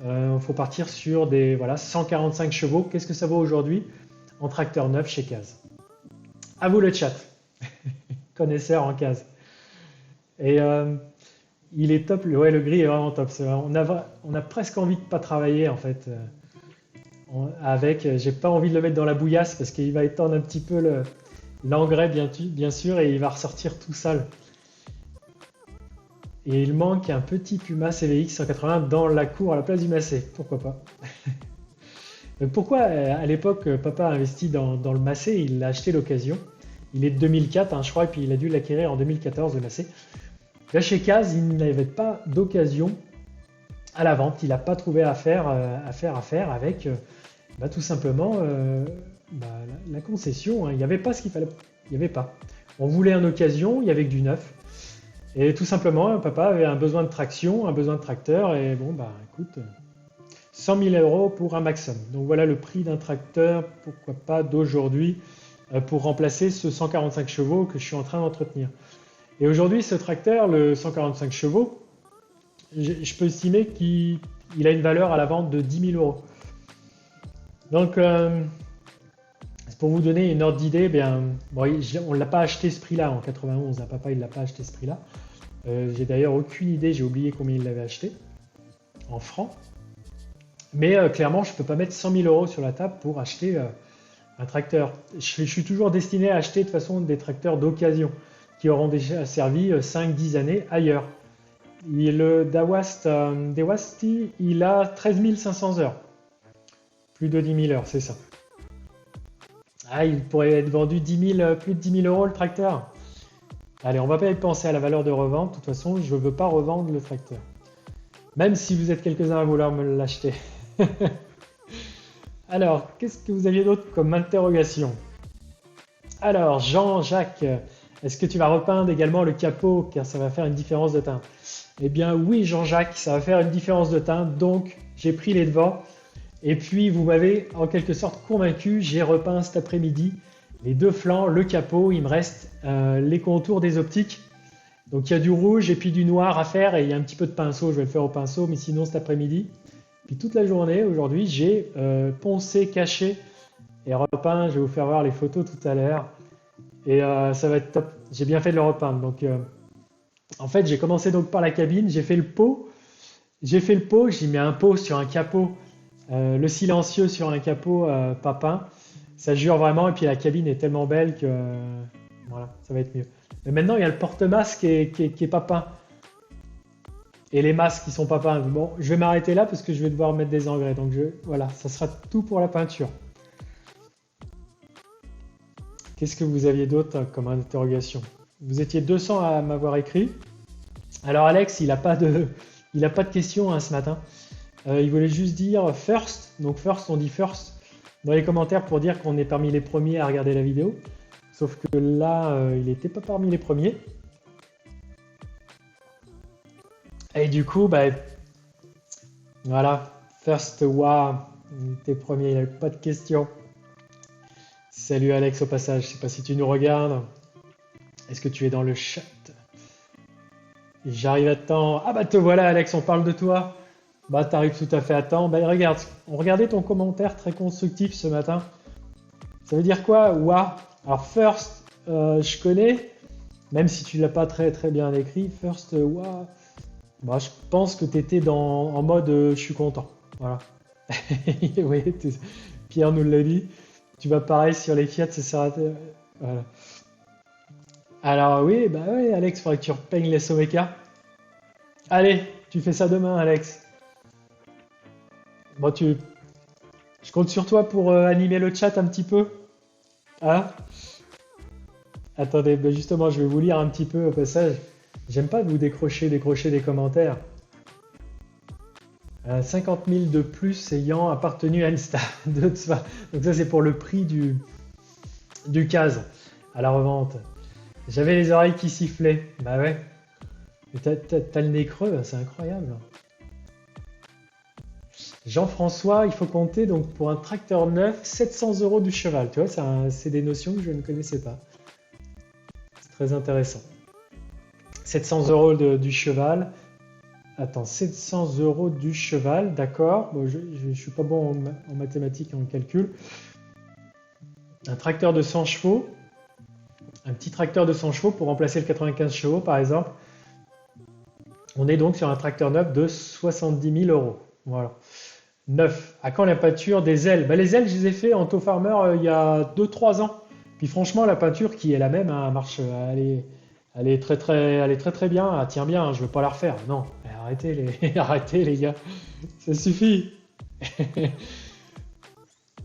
Il faut partir sur des 145 chevaux. Qu'est-ce que ça vaut aujourd'hui en tracteur neuf chez Caz? À vous le chat, connaisseur en Caz. Et il est top, le gris est vraiment top. On a presque envie de pas travailler en fait avec. J'ai pas envie de le mettre dans la bouillasse parce qu'il va étendre un petit peu l'engrais bien sûr et il va ressortir tout sale. Et il manque un petit Puma CVX 180 dans la cour à la place du Massey. Pourquoi pas? Donc pourquoi à l'époque papa a investi dans le Massey? Il l'a acheté l'occasion. Il est de 2004, hein, je crois, et puis il a dû l'acquérir en 2014 le Massey. Là chez Caz, il n'avait pas d'occasion à la vente. Il n'a pas trouvé affaire avec tout simplement la concession. Hein. Il n'y avait pas ce qu'il fallait. Il n'y avait pas. On voulait une occasion, il y avait que du neuf. Et tout simplement, papa avait un besoin de traction, un besoin de tracteur, et bon, écoute, 100 000 euros pour un Maxxum. Donc voilà le prix d'un tracteur, pourquoi pas d'aujourd'hui, pour remplacer ce 145 chevaux que je suis en train d'entretenir. Et aujourd'hui, ce tracteur, le 145 chevaux, je peux estimer qu'il a une valeur à la vente de 10 000 euros. Donc, pour vous donner une ordre d'idée, on ne l'a pas acheté ce prix-là en 91. Hein, papa, il ne l'a pas acheté ce prix-là. J'ai d'ailleurs aucune idée, j'ai oublié combien il l'avait acheté en francs. Mais clairement, je ne peux pas mettre 100 000 euros sur la table pour acheter un tracteur. Je suis toujours destiné à acheter de toute façon des tracteurs d'occasion qui auront déjà servi 5-10 années ailleurs. Et le Dewasti, il a 13 500 heures. Plus de 10 000 heures, c'est ça. Ah, il pourrait être vendu plus de 10 000 euros le tracteur. Allez, on va pas y penser à la valeur de revente. De toute façon, je ne veux pas revendre le tracteur. Même si vous êtes quelques-uns à vouloir me l'acheter. Alors, qu'est-ce que vous aviez d'autre comme interrogation? Alors, Jean-Jacques, est-ce que tu vas repeindre également le capot car ça va faire une différence de teinte? Eh bien oui, Jean-Jacques, ça va faire une différence de teinte. Donc, j'ai pris les devants. Et puis, vous m'avez en quelque sorte convaincu. J'ai repeint cet après-midi les deux flancs, le capot. Il me reste les contours des optiques. Donc, il y a du rouge et puis du noir à faire. Et il y a un petit peu de pinceau. Je vais le faire au pinceau, mais sinon cet après-midi. Puis toute la journée, aujourd'hui, j'ai poncé, caché et repeint. Je vais vous faire voir les photos tout à l'heure. Et ça va être top. J'ai bien fait de le repeindre. Donc, en fait, j'ai commencé donc par la cabine. J'ai fait le pot. J'ai mis un pot sur un capot. Le silencieux sur un capot pas peint. Ça jure vraiment. Et puis la cabine est tellement belle que voilà, ça va être mieux. Mais maintenant, il y a le porte-masque qui est pas peint. Et les masques qui sont pas peints. Bon, je vais m'arrêter là parce que je vais devoir mettre des engrais. Donc voilà, ça sera tout pour la peinture. Qu'est-ce que vous aviez d'autre comme interrogation? Vous étiez 200 à m'avoir écrit. Alors Alex, il n'a pas de questions hein, ce matin. Il voulait juste dire first. Donc first, on dit first dans les commentaires pour dire qu'on est parmi les premiers à regarder la vidéo. Sauf que là, il n'était pas parmi les premiers. Et du coup, voilà, first, waouh, t'es premier, il n'y avait pas de questions. Salut Alex au passage, je sais pas si tu nous regardes. Est-ce que tu es dans le chat? J'arrive à temps. Ah te voilà Alex, on parle de toi. T'arrives tout à fait à temps. Regarde, on regardait ton commentaire très constructif ce matin. Ça veut dire quoi? Waouh. Alors first, je connais, même si tu l'as pas très très bien écrit. First, waouh. Je pense que tu étais en mode je suis content. Voilà. Oui, Pierre nous l'a dit. Tu vas pareil sur les Fiat, ça sert à... Voilà. Alors oui, oui, Alex, il faudrait que tu repeignes les Someca. Allez, tu fais ça demain, Alex. Je compte sur toi pour animer le chat un petit peu. Hein? Attendez, justement, je vais vous lire un petit peu au passage. J'aime pas vous décrocher des commentaires. 50 000 de plus ayant appartenu à une star de soi. Donc ça, c'est pour le prix du Caz à la revente. J'avais les oreilles qui sifflaient. Bah ouais. T'as le nez creux, c'est incroyable. Jean-François, il faut compter donc pour un tracteur neuf 700 euros du cheval. Tu vois, c'est des notions que je ne connaissais pas. C'est très intéressant. 700 euros du cheval. Attends, 700 euros du cheval, d'accord. Bon, je ne suis pas bon en mathématiques et en calcul. Un tracteur de 100 chevaux. Un petit tracteur de 100 chevaux pour remplacer le 95 chevaux, par exemple. On est donc sur un tracteur neuf de 70 000 euros. Voilà. Neuf. À quand la peinture des ailes? Les ailes, je les ai fait en Tow Farmer il y a 2-3 ans. Puis franchement, la peinture qui est la même, hein, elle Elle est très très bien, elle tient bien, hein, je veux pas la refaire. Non, arrêtez arrêtez les gars, ça suffit.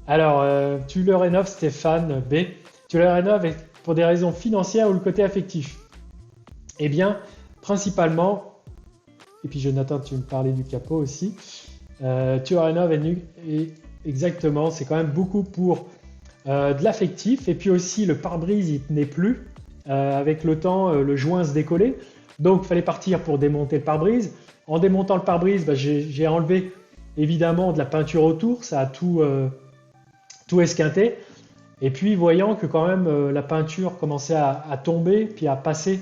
Alors, tu le rénoves, Stéphane B. Tu le rénoves pour des raisons financières ou le côté affectif? Eh bien, principalement, et puis Jonathan, tu me parlais du capot aussi, tu le rénoves exactement, c'est quand même beaucoup pour de l'affectif, et puis aussi le pare-brise, il tenait plus. Avec le temps, le joint se décollait, donc il fallait partir pour démonter le pare-brise. En démontant le pare-brise, bah, j'ai enlevé évidemment de la peinture autour, ça a tout esquinté. Et puis voyant que quand même la peinture commençait à tomber, puis à passer,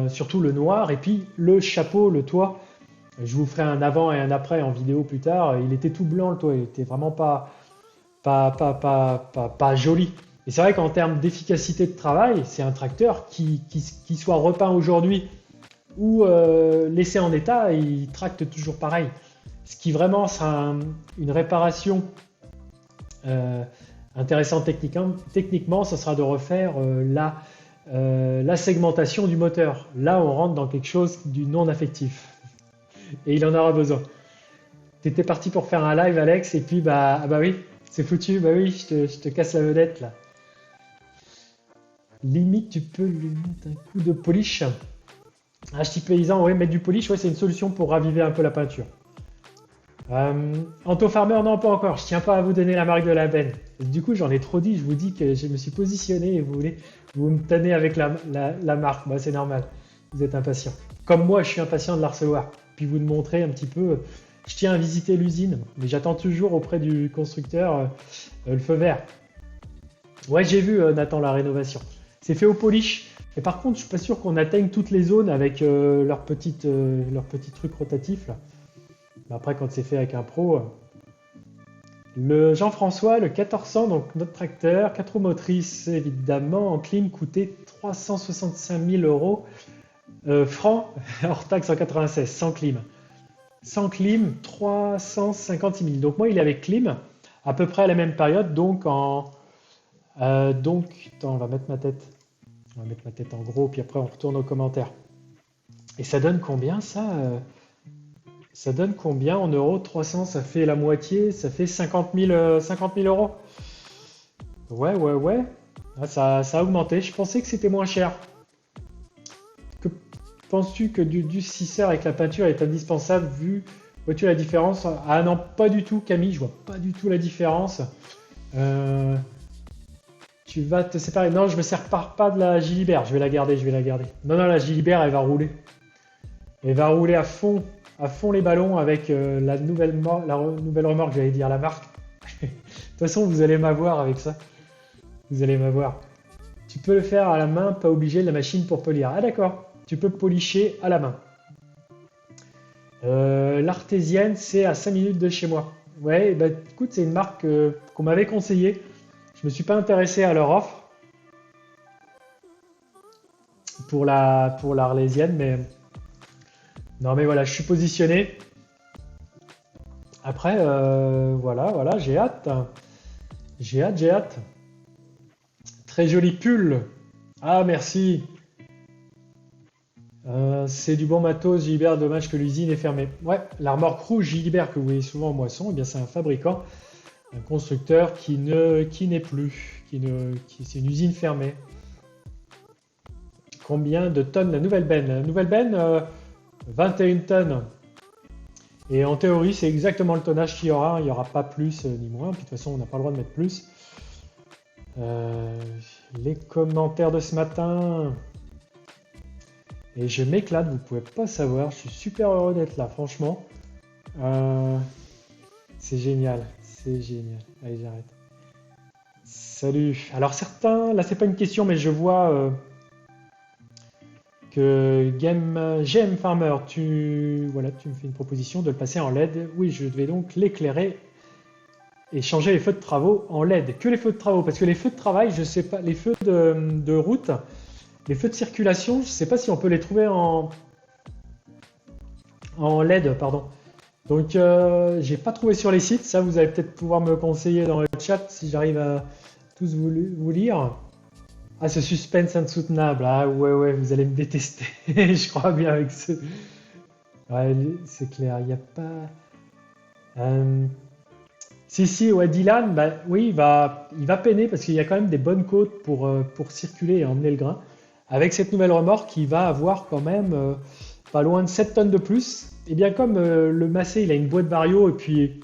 surtout le noir, et puis le chapeau, le toit, je vous ferai un avant et un après en vidéo plus tard, il était tout blanc le toit, il était vraiment pas joli. Et c'est vrai qu'en termes d'efficacité de travail, c'est un tracteur qui soit repeint aujourd'hui ou laissé en état, il tracte toujours pareil. Ce qui vraiment sera une réparation intéressante techniquement, ce sera de refaire la segmentation du moteur. Là, on rentre dans quelque chose du non affectif. Et il en aura besoin. Tu étais parti pour faire un live, Alex, et puis bah oui, c'est foutu. Bah oui, je te casse la vedette là. Limite, tu peux lui mettre un coup de polish. Un petit paysan, ouais, mettre du polish, ouais, c'est une solution pour raviver un peu la peinture. Anto Farmer, non, pas encore. Je tiens pas à vous donner la marque de la benne. Du coup, j'en ai trop dit. Je vous dis que je me suis positionné et vous me tenez avec la marque. Bah, c'est normal. Vous êtes impatient. Comme moi, je suis impatient de la recevoir. Puis vous de montrer un petit peu. Je tiens à visiter l'usine, mais j'attends toujours auprès du constructeur le feu vert. Ouais, j'ai vu, Nathan, la rénovation. C'est fait au polish. Et par contre, je suis pas sûr qu'on atteigne toutes les zones avec leur petit truc rotatif là. Mais après, quand c'est fait avec un pro. Le Jean-François, le 1400, donc notre tracteur, 4 roues motrices évidemment, en clim, coûtait 365 000 € francs, hors taxe en 96, sans clim. Sans clim, 356 000. Donc moi, il est avec clim, à peu près à la même période, donc attends, on va mettre ma tête. On va mettre ma tête en gros, puis après on retourne aux commentaires. Et ça donne combien ça Ça donne combien en euros? 300, ça fait la moitié, ça fait 50 000 €. Ouais. Ah, ça a augmenté. Je pensais que c'était moins cher. Que penses-tu que du 6 heures avec la peinture est indispensable vu? Vois-tu la différence? Ah non, pas du tout, Camille, je vois pas du tout la différence. Tu vas te séparer. Non, je me sépare pas de la Gilibert. Je vais la garder. Non, la Gilibert, elle va rouler. Elle va rouler à fond les ballons avec la nouvelle remorque, j'allais dire la marque. De toute façon, vous allez m'avoir avec ça. Vous allez m'avoir. Tu peux le faire à la main, pas obligé de la machine pour polir. Ah d'accord, tu peux policher à la main. L'artésienne, c'est à 5 minutes de chez moi. Ouais, bah écoute, c'est une marque qu'on m'avait conseillée. Je me suis pas intéressé à leur offre pour l'Arlésienne, mais non, mais voilà, je suis positionné. Après, voilà, j'ai hâte. J'ai hâte. Très joli pull. Ah, merci. C'est du bon matos, Gilbert. Dommage que l'usine est fermée. Ouais, la remorque rouge Gilbert que vous voyez souvent en moisson, eh bien c'est un fabricant, un constructeur qui n'est plus, c'est une usine fermée. Combien de tonnes la nouvelle benne? La nouvelle benne, 21 tonnes. Et en théorie, c'est exactement le tonnage qu'il y aura. Il n'y aura pas plus ni moins. Puis de toute façon, on n'a pas le droit de mettre plus. Les commentaires de ce matin. Et je m'éclate, vous pouvez pas savoir. Je suis super heureux d'être là, franchement. C'est génial. Allez, j'arrête. Salut. Alors certains, là c'est pas une question, mais je vois que GM Farmer, tu me fais une proposition de le passer en LED. Oui, je vais donc l'éclairer et changer les feux de travaux en LED. Que les feux de travaux, parce que les feux de travail, je sais pas, les feux de route, les feux de circulation, je sais pas si on peut les trouver en LED, pardon. Donc, j'ai pas trouvé sur les sites. Ça, vous allez peut-être pouvoir me conseiller dans le chat si j'arrive à tous vous lire. Ah, ce suspense insoutenable. Ah ouais, ouais, vous allez me détester. Je crois bien avec ce. Ouais, c'est clair, il n'y a pas. Euh, Si, si, ouais, Dylan, bah, oui, il va peiner parce qu'il y a quand même des bonnes côtes pour circuler et emmener le grain. Avec cette nouvelle remorque, il va avoir quand même pas loin de 7 tonnes de plus. Et bien comme le Massey, il a une boîte Vario et puis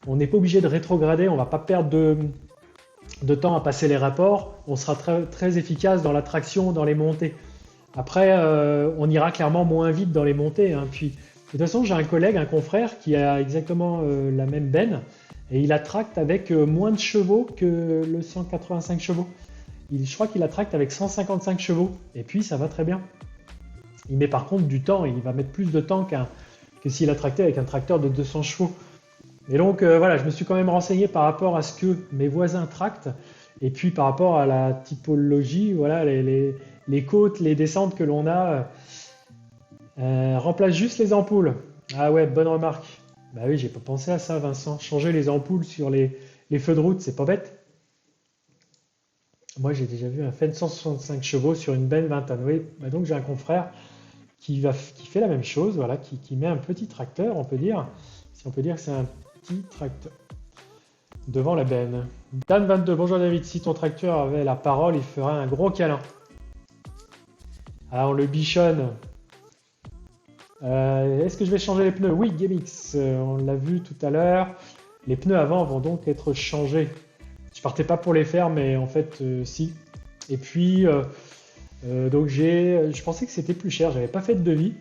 on n'est pas obligé de rétrograder, on va pas perdre de temps à passer les rapports, on sera très, très efficace dans la traction, dans les montées. Après, on ira clairement moins vite dans les montées, hein. Puis, de toute façon, j'ai un collègue, un confrère qui a exactement la même benne et il la tracte avec moins de chevaux que le 185 chevaux. Je crois qu'il la tracte avec 155 chevaux et puis ça va très bien. Il met par contre du temps, il va mettre plus de temps que s'il a tracté avec un tracteur de 200 chevaux. Et donc voilà, je me suis quand même renseigné par rapport à ce que mes voisins tractent et puis par rapport à la typologie, voilà, les côtes, les descentes que l'on a. Remplace juste les ampoules. Ah ouais, bonne remarque. Bah oui, j'ai pas pensé à ça, Vincent. Changer les ampoules sur les feux de route, c'est pas bête. Moi, j'ai déjà vu un Fendt 165 chevaux sur une benne 20 tonnes. Oui, bah donc j'ai un confrère qui fait la même chose, voilà, qui met un petit tracteur, on peut dire. Si on peut dire que c'est un petit tracteur devant la benne. Dan 22, bonjour David. Si ton tracteur avait la parole, il ferait un gros câlin. Ah, on le bichonne. Est-ce que je vais changer les pneus? Oui, GameX, on l'a vu tout à l'heure. Les pneus avant vont donc être changés. Je partais pas pour les faire, mais en fait, si. Et puis, donc je pensais que c'était plus cher, j'avais pas fait de devis.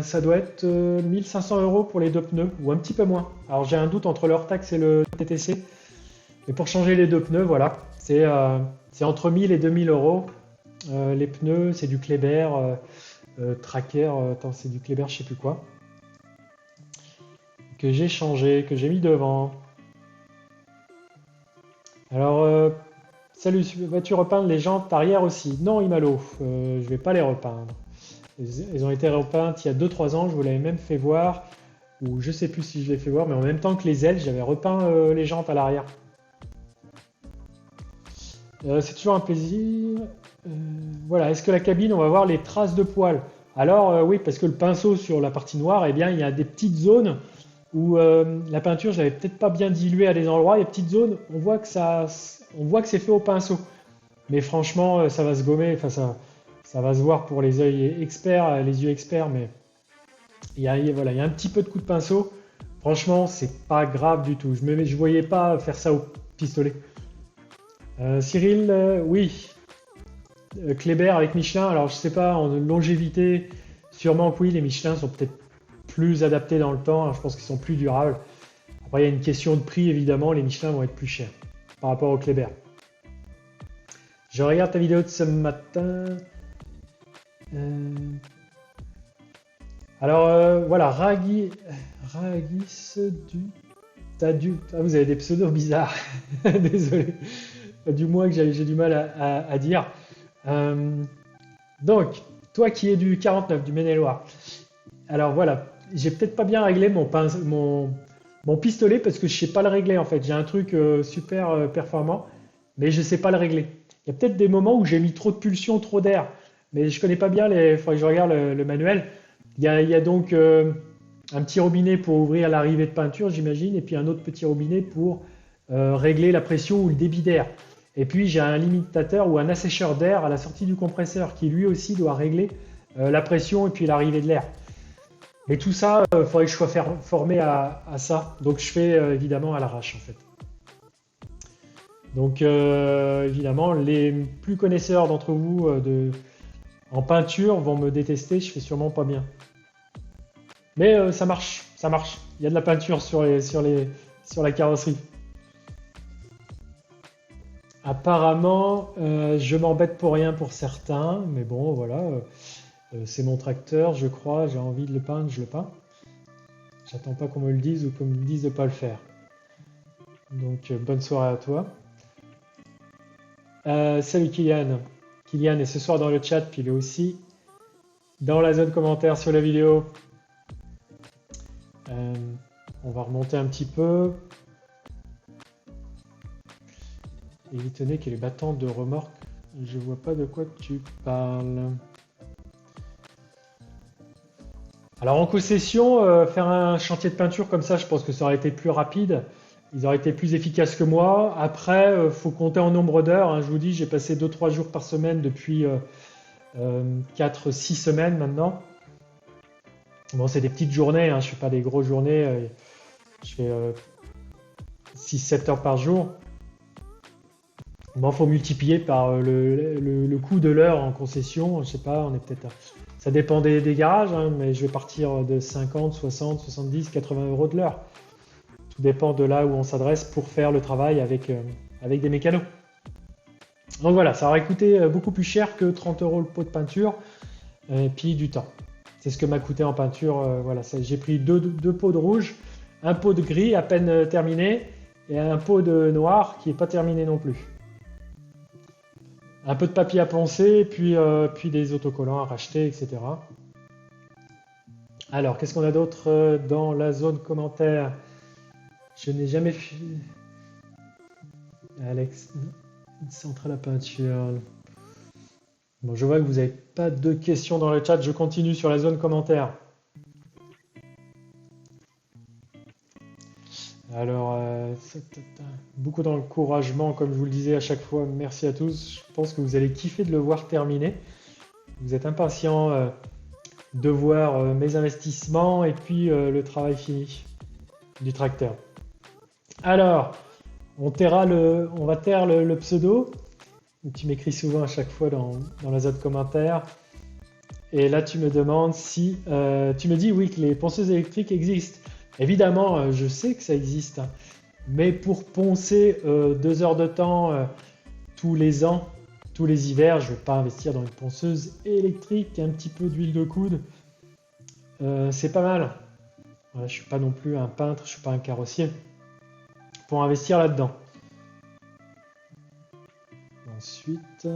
Ça doit être 1500 € pour les deux pneus, ou un petit peu moins. Alors j'ai un doute entre leur taxe et le TTC. Mais pour changer les deux pneus, voilà, c'est entre 1000 et 2000 €. Les pneus, c'est du Kleber. Tracker, attends, c'est du Kleber, je sais plus quoi, que j'ai changé, que j'ai mis devant. Alors, salut, vas-tu repeindre les jantes arrière aussi? Non, Imalo, je vais pas les repeindre. Elles ont été repeintes il y a 2-3 ans, je vous l'avais même fait voir, ou je sais plus si je l'ai fait voir, mais en même temps que les ailes, j'avais repeint les jantes à l'arrière. C'est toujours un plaisir. Euh, voilà, est-ce que la cabine, on va voir les traces de poils? Alors oui, parce que le pinceau sur la partie noire, eh bien, il y a des petites zones où la peinture, je l'avais peut-être pas bien diluée à des endroits. Les petites zones, on voit que c'est fait au pinceau. Mais franchement, ça va se gommer. Enfin, ça va se voir pour les yeux experts, les yeux experts. Mais voilà, il y a un petit peu de coup de pinceau. Franchement, c'est pas grave du tout. Je voyais pas faire ça au pistolet. Cyril, oui, Kléber avec Michelin, alors je sais pas, en longévité, sûrement que oui, les Michelin sont peut-être plus adaptés dans le temps, hein, je pense qu'ils sont plus durables. Après, il y a une question de prix, évidemment, les Michelin vont être plus chers par rapport au Kléber. Je regarde ta vidéo de ce matin. Euh, Alors, voilà, Ragis du... Ah, vous avez des pseudos bizarres, désolé. Du moins que j'ai du mal à dire. Euh, donc, toi qui es du 49, du Maine-et-Loire, alors voilà, j'ai peut-être pas bien réglé mon pistolet parce que je sais pas le régler en fait. J'ai un truc super performant, mais je sais pas le régler. Il y a peut-être des moments où j'ai mis trop de pulsion, trop d'air, mais je connais pas bien il faudrait que je regarde le manuel. Il y a donc un petit robinet pour ouvrir l'arrivée de peinture, j'imagine, et puis un autre petit robinet pour régler la pression ou le débit d'air. Et puis j'ai un limitateur ou un assécheur d'air à la sortie du compresseur qui lui aussi doit régler la pression et puis l'arrivée de l'air. Mais tout ça, il faudrait que je sois formé à ça. Donc je fais évidemment à l'arrache en fait. Donc évidemment, les plus connaisseurs d'entre vous en peinture vont me détester, je fais sûrement pas bien. Mais ça marche, ça marche. Il y a de la peinture sur la carrosserie. Apparemment, je m'embête pour rien pour certains, mais bon, voilà, c'est mon tracteur, je crois, j'ai envie de le peindre, je le peins. J'attends pas qu'on me le dise ou qu'on me dise de pas le faire. Donc, bonne soirée à toi. Salut Kylian. Kylian est ce soir dans le chat, puis il est aussi dans la zone commentaire sur la vidéo. Euh, on va remonter un petit peu. Et il tenait que les battants de remorque Je vois pas de quoi tu parles. Alors en concession, faire un chantier de peinture comme ça, je pense que ça aurait été plus rapide. Ils auraient été plus efficaces que moi. Après, faut compter en nombre d'heures, hein. Je vous dis, j'ai passé 2-3 jours par semaine depuis 4-6 semaines maintenant. Bon, c'est des petites journées, hein, je fais pas des grosses journées. Je fais 6-7 heures par jour. Bon, faut multiplier par le coût de l'heure en concession. Je sais pas, on est peut-être. Ça dépend des garages, hein, mais je vais partir de 50, 60, 70, 80 euros de l'heure. Tout dépend de là où on s'adresse pour faire le travail avec des mécanos. Donc voilà, ça aurait coûté beaucoup plus cher que 30 euros le pot de peinture et puis du temps. C'est ce que m'a coûté en peinture. Voilà, j'ai pris deux pots de rouge, un pot de gris à peine terminé et un pot de noir qui n'est pas terminé non plus. Un peu de papier à poncer, puis des autocollants à racheter, etc. Alors, qu'est-ce qu'on a d'autre dans la zone commentaire? Je n'ai jamais fait. Alex, centre la peinture. Bon, je vois que vous n'avez pas de questions dans le chat. Je continue sur la zone commentaire. Alors, beaucoup d'encouragement, comme je vous le disais à chaque fois. Merci à tous. Je pense que vous allez kiffer de le voir terminer. Vous êtes impatients de voir mes investissements et puis le travail fini du tracteur. Alors, on va taire le pseudo. Tu m'écris souvent à chaque fois dans la zone commentaire. Et là, tu me demandes si... tu me dis oui que les ponceuses électriques existent. Évidemment, je sais que ça existe. Hein. Mais pour poncer 2 heures de temps tous les ans, tous les hivers, je ne vais pas investir dans une ponceuse électrique, un petit peu d'huile de coude. C'est pas mal. Je ne suis pas non plus un peintre, je ne suis pas un carrossier. Pour investir là-dedans. Ensuite,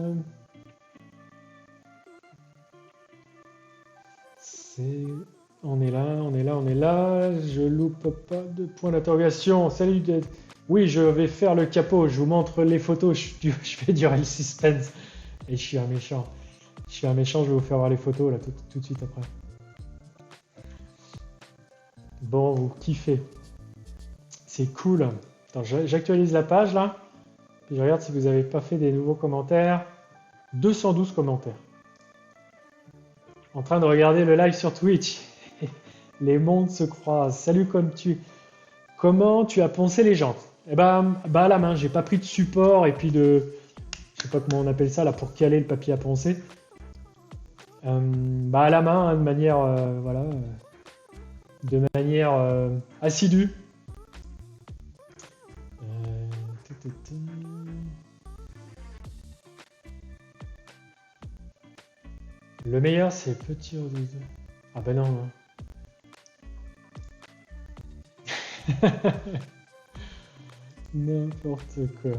on est là. Je loupe pas de point d'interrogation. Salut. Oui, je vais faire le capot. Je vous montre les photos. Je fais durer le suspense. Et je suis un méchant. Je vais vous faire voir les photos là tout de suite après. Bon, vous kiffez. C'est cool. Attends, j'actualise la page là. Puis je regarde si vous n'avez pas fait des nouveaux commentaires. 212 commentaires. En train de regarder le live sur Twitch. Les mondes se croisent. Salut comment tu as poncé les jantes? Eh ben, à la main. J'ai pas pris de support et puis je sais pas comment on appelle ça là pour caler le papier à poncer. À la main, hein, de manière assidue. Le meilleur, c'est petit. Ah ben non. N'importe quoi.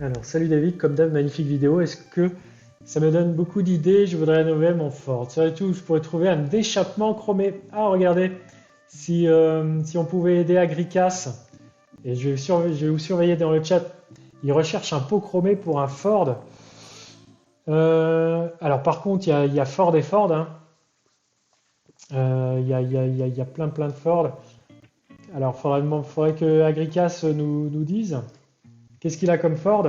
Alors, salut David, comme d'hab, magnifique vidéo. Est-ce que ça me donne beaucoup d'idées? Je voudrais rénover mon Ford. Surtout, je pourrais trouver un échappement chromé. Ah, regardez, si on pouvait aider Agricas, et je vais vous surveiller dans le chat, ils recherchent un pot chromé pour un Ford. Alors par contre, il y a Ford et Ford. Hein. Il y a plein de Ford. Alors faudrait que Agricas nous dise qu'est-ce qu'il a comme Ford.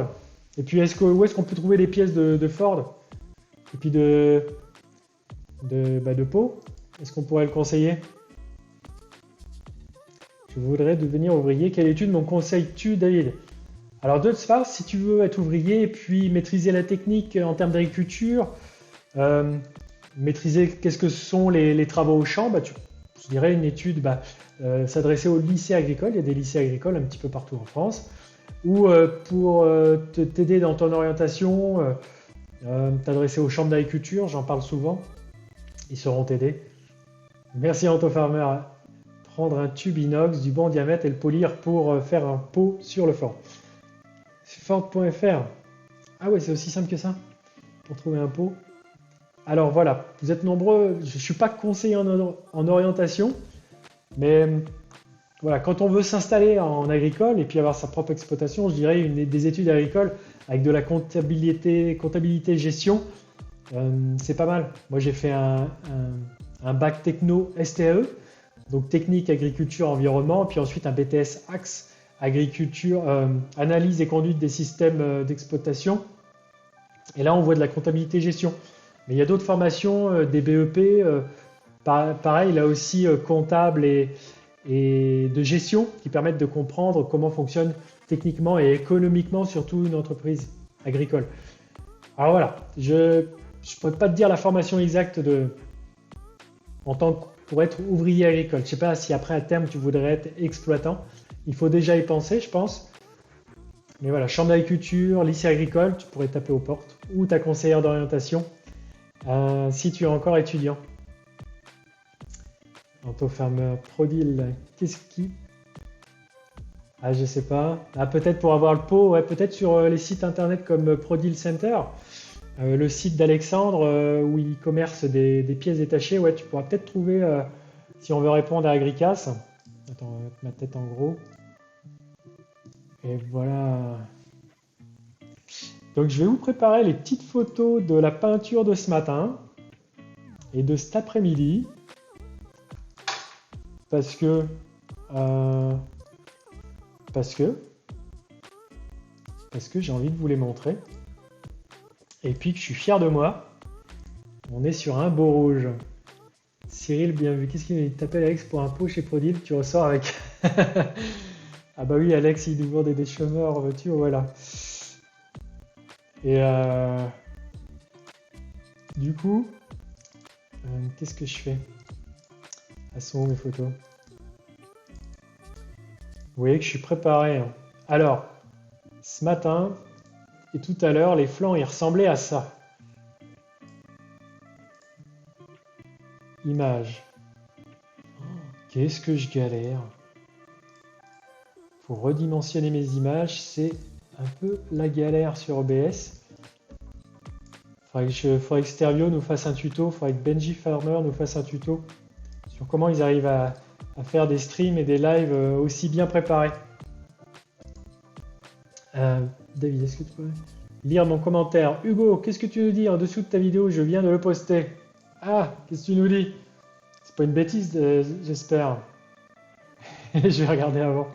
Et puis où est-ce qu'on peut trouver des pièces de Ford? Et puis de pot. Est-ce qu'on pourrait le conseiller? Je voudrais devenir ouvrier. Quelle étude m'en conseilles-tu, David? Alors de toute façon, si tu veux être ouvrier et puis maîtriser la technique en termes d'agriculture, maîtriser qu'est-ce que sont les travaux au champ, je dirais une étude s'adresser au lycée agricole. Il y a des lycées agricoles un petit peu partout en France. Ou pour t'aider dans ton orientation, t'adresser aux chambres d'agriculture, j'en parle souvent. Ils sauront t'aider. Merci Antofarmer. Prendre un tube inox du bon diamètre et le polir pour faire un pot sur le Ford. Ford.fr. Ah ouais, c'est aussi simple que ça pour trouver un pot. Alors voilà, vous êtes nombreux. Je ne suis pas conseiller en orientation, mais voilà, quand on veut s'installer en agricole et puis avoir sa propre exploitation, je dirais des études agricoles avec de la comptabilité gestion, c'est pas mal. Moi, j'ai fait un bac techno STAE, donc technique, agriculture, environnement, puis ensuite un BTS Axe, agriculture, analyse et conduite des systèmes d'exploitation. Et là, on voit de la comptabilité gestion. Mais il y a d'autres formations, des BEP, pareil, là aussi comptable et de gestion qui permettent de comprendre comment fonctionne techniquement et économiquement surtout une entreprise agricole. Alors voilà, je ne pourrais pas te dire la formation exacte pour être ouvrier agricole. Je ne sais pas si après à terme tu voudrais être exploitant. Il faut déjà y penser, je pense. Mais voilà, chambre d'agriculture, lycée agricole, tu pourrais taper aux portes ou ta conseillère d'orientation si tu es encore étudiant. Entofarmer, Prodil, qu'est-ce qui... Ah, je sais pas. Ah, peut-être pour avoir le pot, ouais, peut-être sur les sites internet comme Prodil Center, le site d'Alexandre où il commerce des pièces détachées, ouais, tu pourras peut-être trouver, si on veut répondre à Agricas. Attends, on va mettre ma tête en gros. Et voilà. Donc je vais vous préparer les petites photos de la peinture de ce matin et de cet après-midi. Parce que, euh, parce que, parce que j'ai envie de vous les montrer. Et puis que je suis fier de moi. On est sur un beau rouge. Cyril, bien vu. Qu'est-ce qu'il t'appelle Alex pour un pot chez Prodil? Tu ressors avec. Ah bah oui, Alex, il nous vend des chômeurs en voiture, voilà. Et du coup, qu'est-ce que je fais? Elles sont où mes photos? Vous voyez que je suis préparé, hein. Alors, ce matin et tout à l'heure, les flancs, ils ressemblaient à ça. Image. Qu'est-ce que je galère. Pour redimensionner mes images, c'est un peu la galère sur OBS. Faudrait que Stereo nous fasse un tuto, faudrait que Benji Farmer nous fasse un tuto sur comment ils arrivent à faire des streams et des lives aussi bien préparés. David, est-ce que tu peux lire mon commentaire? Hugo, qu'est-ce que tu nous dis en dessous de ta vidéo? Je viens de le poster. Ah, qu'est-ce que tu nous dis? C'est pas une bêtise, j'espère. Je vais regarder avant.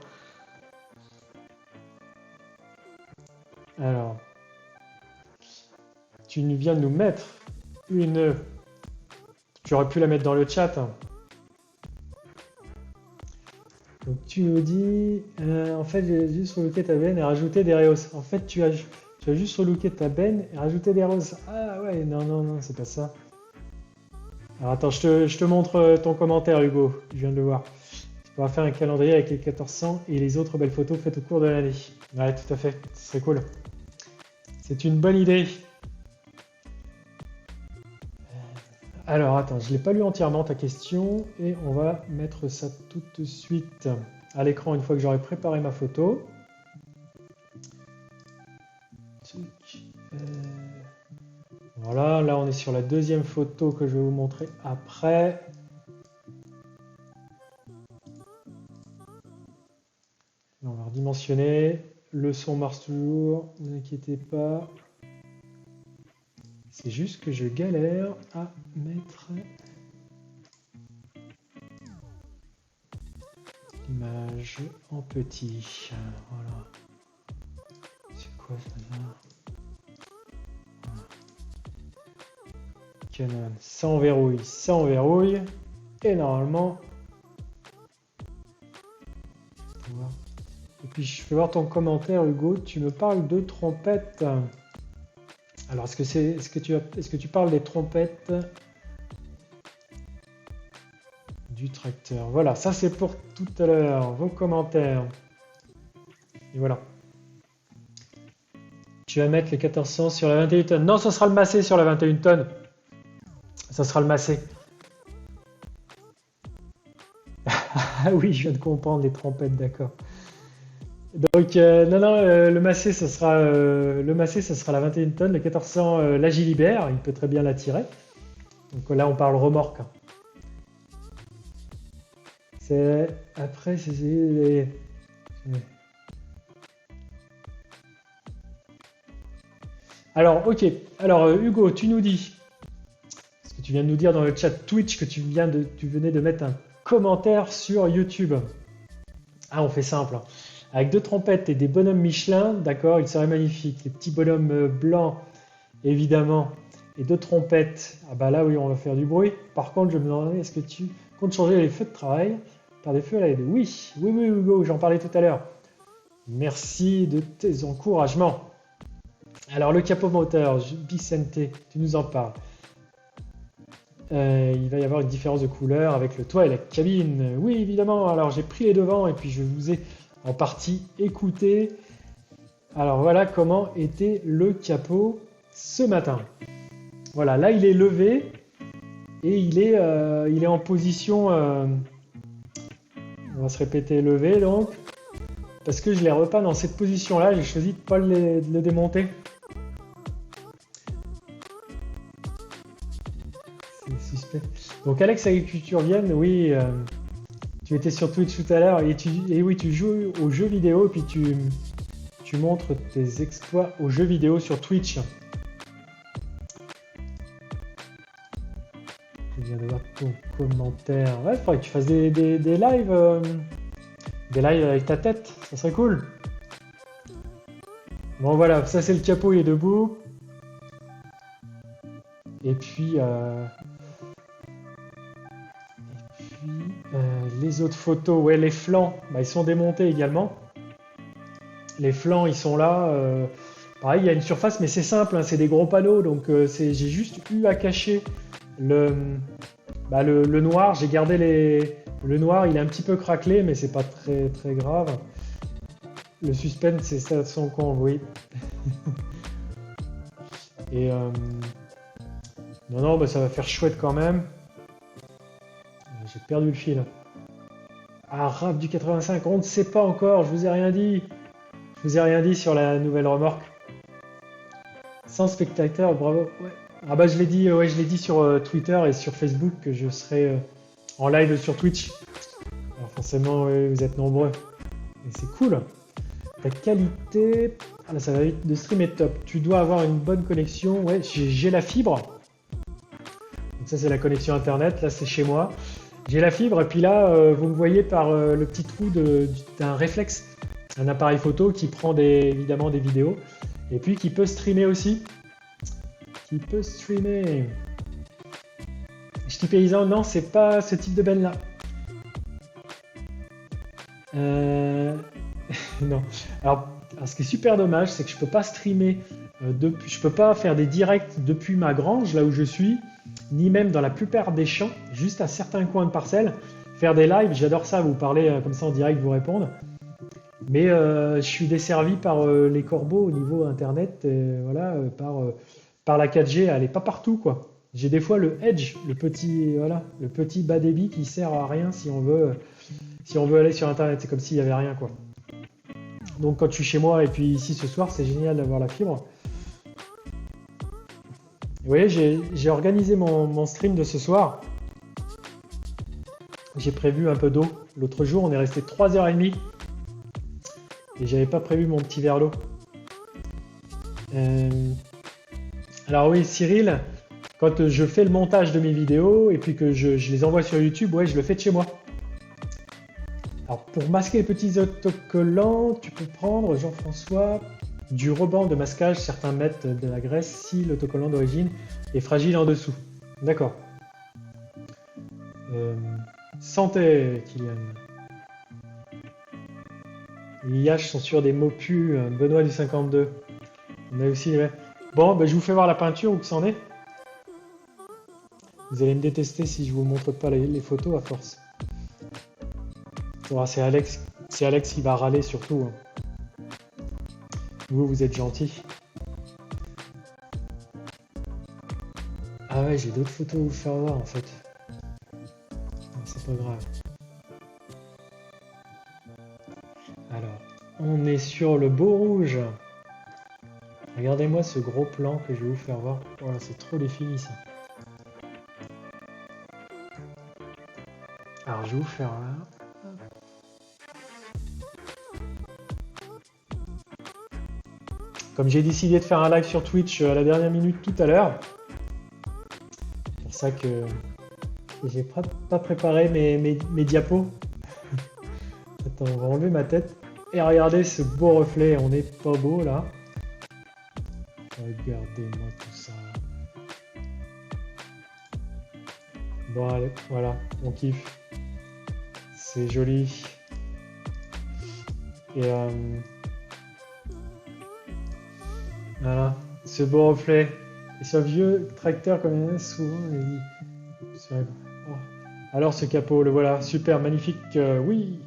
Alors, tu viens de nous mettre une... Tu aurais pu la mettre dans le chat. Donc tu nous dis, en fait, j'ai juste relooké ta benne et rajouté des rehausses. En fait, tu as juste relooké ta benne et rajouté des rehausses. Ah ouais, non, c'est pas ça. Alors attends, je te montre ton commentaire, Hugo. Je viens de le voir. Tu pourras faire un calendrier avec les 1400 et les autres belles photos faites au cours de l'année. Ouais, tout à fait. Ce serait cool. C'est une bonne idée. Alors, attends, je ne l'ai pas lu entièrement ta question et on va mettre ça tout de suite à l'écran une fois que j'aurai préparé ma photo. Voilà, là on est sur la deuxième photo que je vais vous montrer après. On va redimensionner. Le son marche toujours, ne vous inquiétez pas. C'est juste que je galère à mettre l'image en petit. Voilà. C'est quoi ça là? Voilà. Canon, ça enverrouille. Et normalement... Et puis je vais voir ton commentaire, Hugo. Tu me parles de trompettes. Alors, est-ce que tu parles des trompettes du tracteur? Voilà, ça c'est pour tout à l'heure, vos commentaires. Et voilà. Tu vas mettre les 1400 sur la 21 tonnes. Non, ça sera le massé sur la 21 tonnes. Ça sera le massé. Ah oui, je viens de comprendre les trompettes, d'accord. Donc, le massé, ça sera la 21 tonnes, le 1400, la Gilibert, il peut très bien la tirer. Donc là, on parle remorque. C'est... Après, c'est... Alors, ok. Alors, Hugo, tu nous dis, parce que tu viens de nous dire dans le chat Twitch que tu venais de mettre un commentaire sur YouTube. Ah, on fait simple, hein. Avec 2 trompettes et des bonhommes Michelin, d'accord, il serait magnifique. Les petits bonhommes blancs, évidemment, et 2 trompettes. Ah bah là, oui, on va faire du bruit. Par contre, je me demandais, est-ce que tu comptes changer les feux de travail par des feux à LED? Oui, oui, oui, Hugo, j'en parlais tout à l'heure. Merci de tes encouragements. Alors, le capot moteur, Vicente, tu nous en parles. Il va y avoir une différence de couleur avec le toit et la cabine. Oui, évidemment. Alors, j'ai pris les devants et puis je vous ai en partie écouté. Alors, voilà comment était le capot ce matin. Voilà, là, il est levé et il est en position... on va se répéter, levé, donc. Parce que je l'ai repeint dans cette position-là, j'ai choisi de ne pas le démonter. C'est suspect. Donc Alex Agriculture Vienne, oui, tu étais sur Twitch tout à l'heure et oui, tu joues aux jeux vidéo et puis tu montres tes exploits aux jeux vidéo sur Twitch. Je viens de voir ton commentaire. Ouais, il faudrait que tu fasses des lives. Des lives avec ta tête, ça serait cool. Bon voilà, ça c'est le capot, il est debout. Et puis, les autres photos, ouais, les flancs, bah, ils sont démontés également. Les flancs, ils sont là. Pareil, il y a une surface, mais c'est simple, hein, c'est des gros panneaux, donc j'ai juste eu à cacher le noir. J'ai gardé le noir, il est un petit peu craquelé, mais c'est pas très très grave. Le suspense, c'est ça son compte, oui. Et non, bah, ça va faire chouette quand même. J'ai perdu le fil. Ah, rap du 85, on ne sait pas encore, je vous ai rien dit. Je vous ai rien dit sur la nouvelle remorque. 100 spectateurs, bravo. Ouais. Ah bah je l'ai dit, ouais, je l'ai dit sur Twitter et sur Facebook que je serai en live sur Twitch. Alors forcément, ouais, vous êtes nombreux. Et c'est cool. La qualité, ah là, ça va vite, de stream est top. Tu dois avoir une bonne connexion. Ouais, j'ai la fibre. Donc ça c'est la connexion internet. Là c'est chez moi. J'ai la fibre et puis là vous me voyez par le petit trou d'un réflexe, un appareil photo qui prend évidemment des vidéos et puis qui peut streamer aussi. Qui peut streamer. Ch'ti paysan, non, c'est pas ce type de benne là. Non. Alors, ce qui est super dommage, c'est que je peux pas streamer je peux pas faire des directs depuis ma grange, là où je suis, ni même dans la plupart des champs, juste à certains coins de parcelles. Faire des lives, j'adore ça, vous parler comme ça en direct, vous répondre. Mais je suis desservi par les corbeaux au niveau internet, voilà, par la 4G, elle est pas partout, quoi. J'ai des fois le Edge, le petit bas débit qui sert à rien si on veut aller sur internet. C'est comme s'il y avait rien, quoi. Donc quand je suis chez moi et puis ici ce soir, c'est génial d'avoir la fibre. Vous voyez, j'ai organisé mon stream de ce soir. J'ai prévu un peu d'eau. L'autre jour, on est resté 3h30 et j'avais pas prévu mon petit verre d'eau. Alors oui, Cyril, quand je fais le montage de mes vidéos et puis que je les envoie sur YouTube, ouais, je le fais de chez moi. Alors pour masquer les petits autocollants, tu peux prendre, Jean-François, du ruban de masquage. Certains mettent de la graisse si l'autocollant d'origine est fragile en dessous. D'accord. Santé, Kylian. Les IH sont sur des mots pus, Benoît du 52. On a aussi... Ouais. Bon, ben, je vous fais voir la peinture, où que c'en est. Vous allez me détester si je vous montre pas les photos à force. Oh, c'est Alex qui va râler surtout. Vous êtes gentil. Ah ouais, j'ai d'autres photos à vous faire voir en fait. C'est pas grave. Alors, on est sur le beau rouge. Regardez-moi ce gros plan que je vais vous faire voir. Oh là, c'est trop défini ça. Alors, je vais vous faire là. Comme j'ai décidé de faire un live sur Twitch à la dernière minute tout à l'heure, c'est pour ça que j'ai pas préparé mes diapos. Attends, on va enlever ma tête. Et regardez ce beau reflet, on n'est pas beau là. Regardez-moi tout ça. Bon allez, voilà, on kiffe. C'est joli. Et voilà, ce beau reflet. Et ce vieux tracteur comme il y en a souvent, il dit. Oh. Alors ce capot, le voilà, super, magnifique. Oui.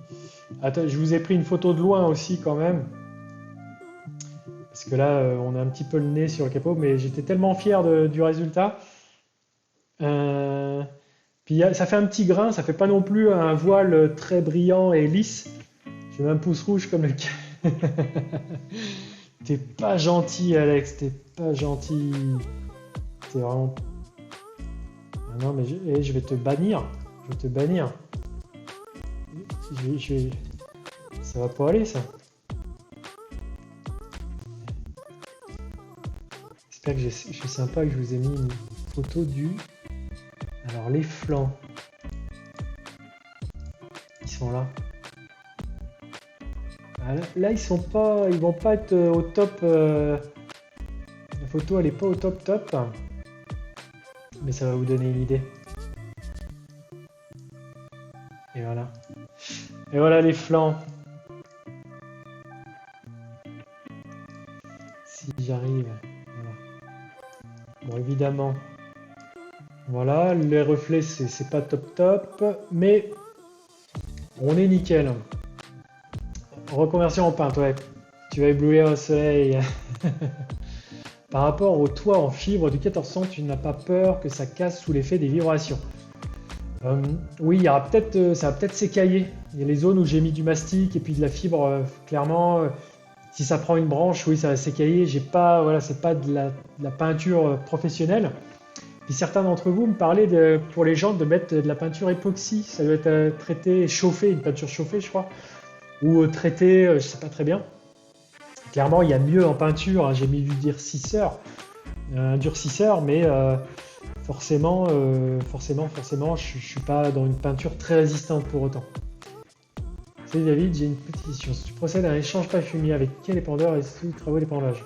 Attends, je vous ai pris une photo de loin aussi quand même. Parce que là, on a un petit peu le nez sur le capot, mais j'étais tellement fier du résultat. Puis ça fait un petit grain, ça fait pas non plus un voile très brillant et lisse. J'ai même un pouce rouge comme le. T'es pas gentil, Alex, t'es pas gentil. T'es vraiment. Ah non, mais je vais te bannir. Je vais te bannir. Ça va pas aller, ça. J'espère que je suis sympa, que je vous ai mis une photo du. Alors, les flancs. Ils sont là. Ah, là, ils vont pas être au top. La photo, elle est pas au top top. Mais ça va vous donner une idée. Et voilà. Et voilà les flancs. Si j'arrive. Voilà. Bon, évidemment. Voilà, les reflets, c'est pas top top. Mais on est nickel. Reconversion en peintre, ouais. Tu vas éblouir au soleil. Par rapport au toit en fibre du 1400, tu n'as pas peur que ça casse sous l'effet des vibrations. Oui, il y aura ça va peut-être s'écailler. Il y a les zones où j'ai mis du mastic et puis de la fibre, clairement. Si ça prend une branche, oui, ça va s'écailler. J'ai pas, voilà, c'est pas de la peinture professionnelle. Puis certains d'entre vous me parlaient pour les gens de mettre de la peinture époxy. Ça doit être traité, chauffé, une peinture chauffée, je crois, ou traité, je sais pas très bien. Clairement, il y a mieux en peinture, hein. J'ai mis du durcisseur, mais forcément, je suis pas dans une peinture très résistante pour autant. Salut David, j'ai une petite question. Si tu procèdes à un échange parfumé, avec quel épandeur et sous travaux d'épandage?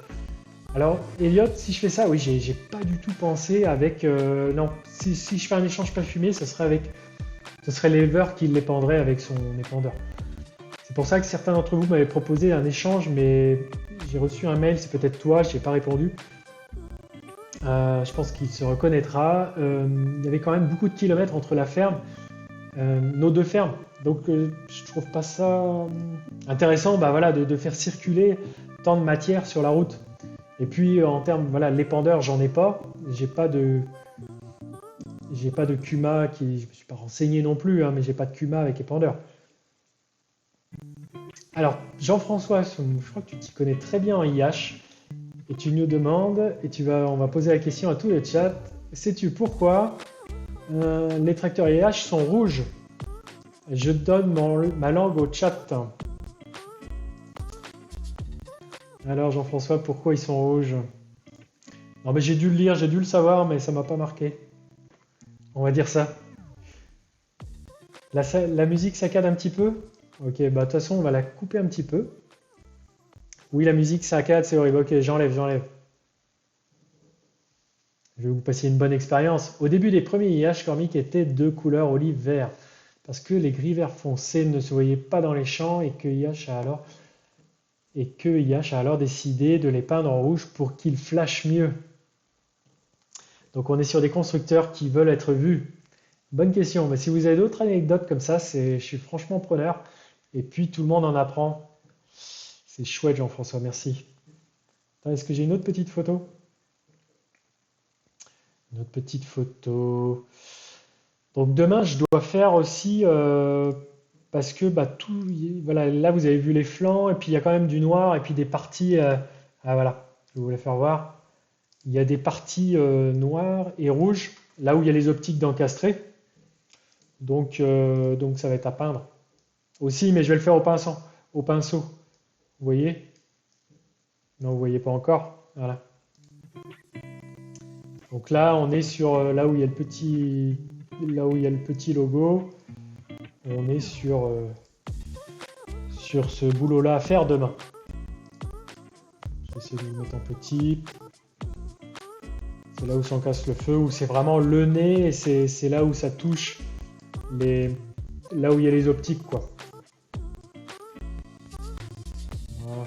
Alors, Elliot, si je fais ça, oui, j'ai pas du tout pensé avec. Non, si je fais un échange parfumé, ce serait l'éleveur qui l'épandrait avec son épandeur. C'est pour ça que certains d'entre vous m'avaient proposé un échange, mais j'ai reçu un mail, c'est peut-être toi, je n'ai pas répondu. Je pense qu'il se reconnaîtra. Il y avait quand même beaucoup de kilomètres entre la ferme, nos deux fermes. Donc je trouve pas ça intéressant, bah, voilà, de faire circuler tant de matière sur la route. Et puis en termes, voilà, l'épandeur, j'en ai pas. J'ai pas de Kuma je me suis pas renseigné non plus, hein, mais j'ai pas de Kuma avec épandeur. Alors, Jean-François, je crois que tu t'y connais très bien en IH, et tu nous demandes, on va poser la question à tout le chat, sais-tu pourquoi les tracteurs IH sont rouges? Je donne ma langue au chat. Alors, Jean-François, pourquoi ils sont rouges? Non, mais j'ai dû le lire, j'ai dû le savoir, mais ça m'a pas marqué. On va dire ça. La musique saccade un petit peu? Ok, bah de toute façon, on va la couper un petit peu. Oui, la musique saccade, c'est horrible. Ok, j'enlève. Je vais vous passer une bonne expérience. Au début des premiers IH, Cormic était de couleur olive-vert, parce que les gris vert foncé ne se voyaient pas dans les champs et que IH a alors décidé de les peindre en rouge pour qu'ils flashent mieux. Donc on est sur des constructeurs qui veulent être vus. Bonne question, mais si vous avez d'autres anecdotes comme ça, je suis franchement preneur. Et puis tout le monde en apprend. C'est chouette, Jean-François, merci. Est-ce que j'ai une autre petite photo? Une autre petite photo. Donc demain, je dois faire aussi, parce que bah, voilà, là vous avez vu les flancs, et puis il y a quand même du noir, et puis des parties, voilà, je voulais faire voir. Il y a des parties noires et rouges, là où il y a les optiques d'encastré. Donc ça va être à peindre. Aussi, mais je vais le faire au pinceau. Vous voyez? Non, vous voyez pas encore. Voilà. Donc là, on est sur là où il y a le petit logo. On est sur ce boulot-là à faire demain. Je vais essayer de le mettre en petit. C'est là où s'encasse le feu, où c'est vraiment le nez, et c'est là où ça touche là où il y a les optiques, quoi. Voilà,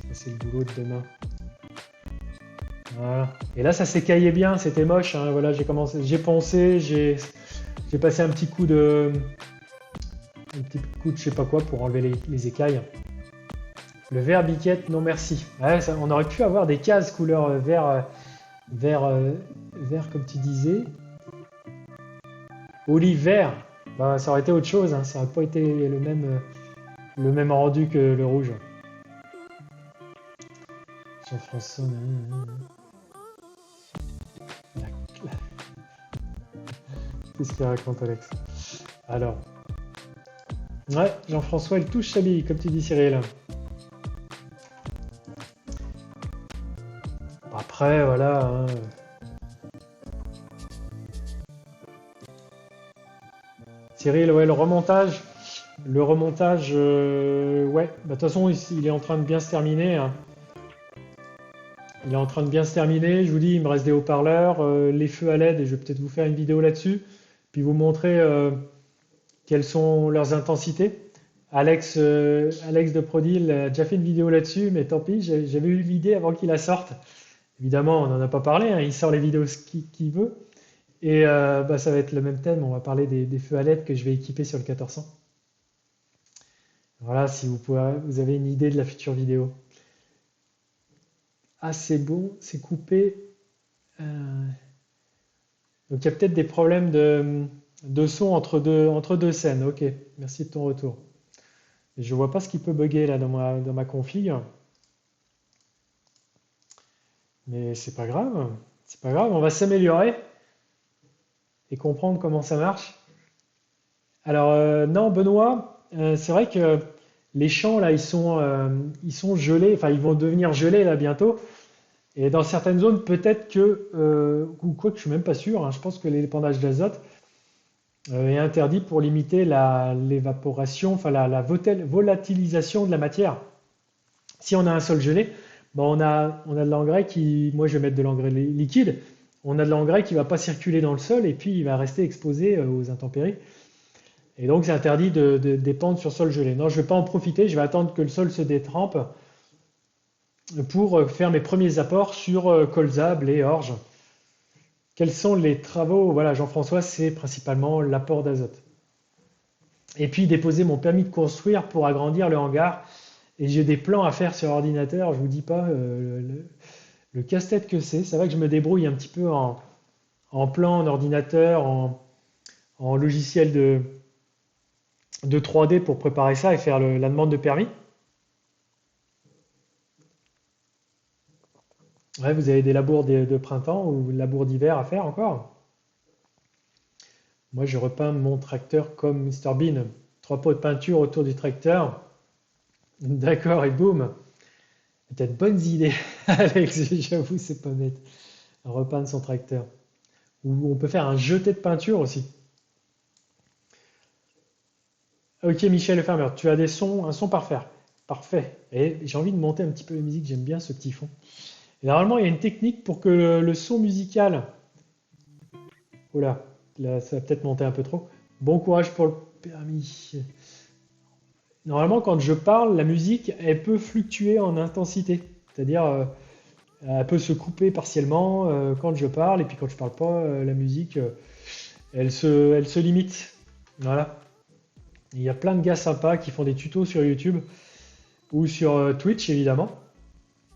ça c'est le boulot de demain. Voilà. Et là, ça s'écaillait bien, c'était moche, hein. Voilà, j'ai poncé, j'ai passé un petit coup de je sais pas quoi pour enlever les écailles. Le vert biquette, non merci. Ouais, on aurait pu avoir des cases couleur vert, vert comme tu disais. Olive vert, bah, ça aurait été autre chose, hein. Ça aurait pas été le même rendu que le rouge. Jean-François, qu'est-ce qu'il raconte Alex? Alors, ouais, Jean-François, il touche sa bille, comme tu dis Cyril. Après, voilà, hein. Cyril, ouais, le remontage, ouais, bah, de toute façon, il est en train de bien se terminer, hein. Il est en train de bien se terminer. Je vous dis, il me reste des haut-parleurs, les feux à LED, et je vais peut-être vous faire une vidéo là-dessus, puis vous montrer quelles sont leurs intensités. Alex de Prodil a déjà fait une vidéo là-dessus, mais tant pis, j'avais eu l'idée avant qu'il la sorte. Évidemment, on n'en a pas parlé, hein, il sort les vidéos qu'il veut. Et bah, ça va être le même thème, on va parler des feux à LED que je vais équiper sur le 1400. Voilà, si vous avez une idée de la future vidéo. Ah, c'est bon, c'est coupé. Euh, Donc il y a peut-être des problèmes de son entre deux scènes. Ok, merci de ton retour. Et je vois pas ce qui peut bugger là dans ma config, mais c'est pas grave. C'est pas grave, on va s'améliorer et comprendre comment ça marche. Alors non, Benoît, c'est vrai que les champs là, ils sont gelés, enfin ils vont devenir gelés là bientôt. Et dans certaines zones, peut-être que, ou quoi que je suis même pas sûr, hein, je pense que l'épandage d'azote est interdit pour limiter l'évaporation, enfin la volatilisation de la matière. Si on a un sol gelé, ben on a de l'engrais moi je vais mettre de l'engrais liquide, on a de l'engrais qui ne va pas circuler dans le sol et puis il va rester exposé aux intempéries. Et donc c'est interdit de dépendre sur sol gelé. Non, je ne vais pas en profiter, je vais attendre que le sol se détrempe pour faire mes premiers apports sur colza, blé, orge. Quels sont les travaux? Voilà, Jean-François, c'est principalement l'apport d'azote. Et puis déposer mon permis de construire pour agrandir le hangar. Et j'ai des plans à faire sur ordinateur, je vous dis pas le casse-tête que c'est. C'est vrai que je me débrouille un petit peu en plan, en ordinateur, en logiciel de 3D pour préparer ça et faire la demande de permis. Ouais, vous avez des labours de printemps ou labours d'hiver à faire encore? Moi, je repeins mon tracteur comme Mr Bean. 3 pots de peinture autour du tracteur. D'accord, et boum. Peut-être bonnes idées, Alex, j'avoue, c'est pas bête. Repeindre son tracteur. Ou on peut faire un jeté de peinture aussi. Ok, Michel Farmer, tu as un son parfait. Parfait. Et j'ai envie de monter un petit peu la musique, j'aime bien ce petit fond. Et normalement, il y a une technique pour que le son musical. Oh là, ça va peut-être monter un peu trop. Bon courage pour le permis. Normalement, quand je parle, la musique, elle peut fluctuer en intensité. C'est-à-dire, elle peut se couper partiellement quand je parle, et puis quand je parle pas, la musique, elle se limite. Voilà. Il y a plein de gars sympas qui font des tutos sur YouTube ou sur Twitch, évidemment,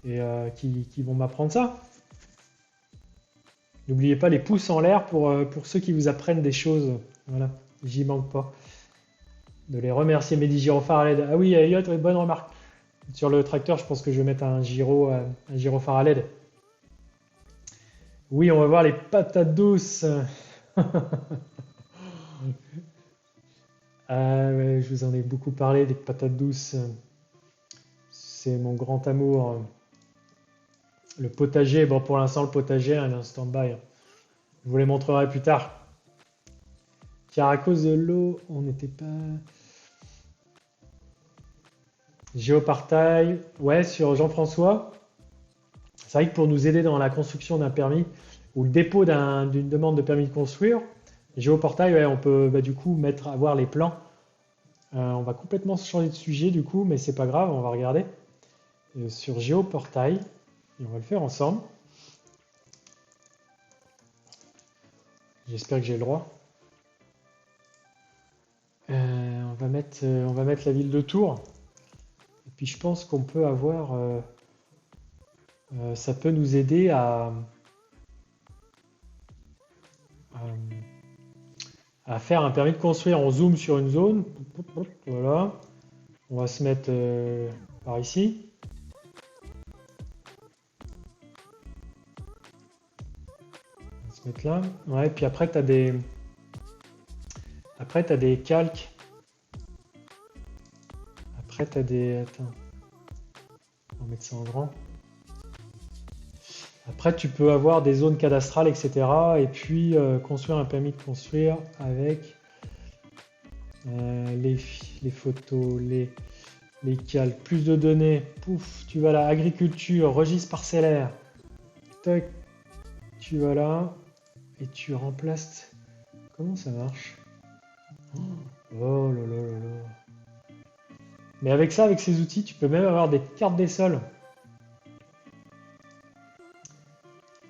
et qui vont m'apprendre ça. N'oubliez pas les pouces en l'air pour ceux qui vous apprennent des choses. Voilà, j'y manque pas. De les remercier, Mehdi Gyrophare à LED. Ah oui, Elliot, oui, bonne remarque. Sur le tracteur, je pense que je vais mettre un gyrophare à LED. Oui, on va voir les patates douces. Ah ouais, je vous en ai beaucoup parlé des patates douces. C'est mon grand amour. Le potager, bon pour l'instant le potager, hein, il est en stand-by, hein. Je vous les montrerai plus tard. Car à cause de l'eau, on n'était pas... Géopartail, ouais, sur Jean-François. C'est vrai que pour nous aider dans la construction d'un permis ou le dépôt d'une demande de permis de construire, Géoportail, ouais, on peut bah, du coup avoir les plans. On va complètement changer de sujet du coup, mais c'est pas grave, on va regarder sur Géoportail et on va le faire ensemble. J'espère que j'ai le droit. On va mettre la ville de Tours. Et puis je pense qu'on peut avoir... ça peut nous aider à faire un permis de construire. On zoome sur une zone. Voilà. On va se mettre par ici. On va se mettre là. Ouais, puis après, tu as des... Après, tu as des calques. Après, tu as des... Attends. On va mettre ça en grand. Après, tu peux avoir des zones cadastrales, etc. Et puis construire un permis de construire avec les photos, les calques, plus de données. Pouf, tu vas là, agriculture, registre parcellaire. Tac, tu vas là et tu remplaces. Comment ça marche? Oh là là là là. Mais avec ça, avec ces outils, tu peux même avoir des cartes des sols.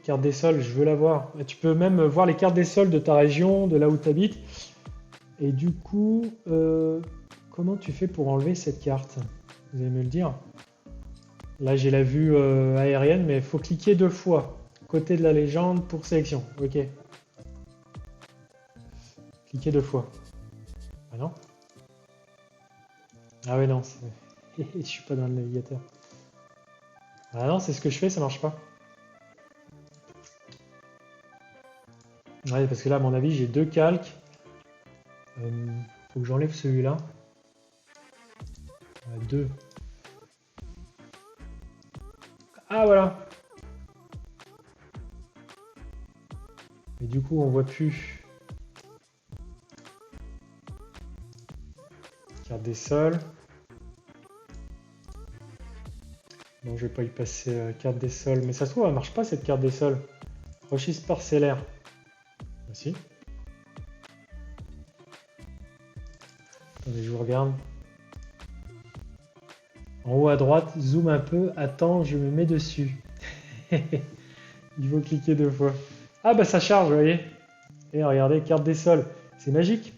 Carte des sols, je veux la voir. Et tu peux même voir les cartes des sols de ta région, de là où tu habites. Et du coup, comment tu fais pour enlever cette carte? Vous allez me le dire. Là, j'ai la vue aérienne, mais il faut cliquer 2 fois. Côté de la légende pour sélection. Ok. Cliquez 2 fois. Ah non? Ah ouais, non. Je suis pas dans le navigateur. Ah non, c'est ce que je fais, ça marche pas. Ouais, parce que là, à mon avis, j'ai 2 calques. Faut que j'enlève celui-là. 2. Ah voilà. Et du coup, on voit plus. Carte des sols. Non, je vais pas y passer carte des sols. Mais ça se trouve, elle marche pas cette carte des sols. Registre parcellaire. Ah, si. Attendez, je vous regarde. En haut à droite, zoom un peu. Attends, je me mets dessus. Il faut cliquer 2 fois. Ah bah ça charge, vous voyez. Et regardez, carte des sols. C'est magique.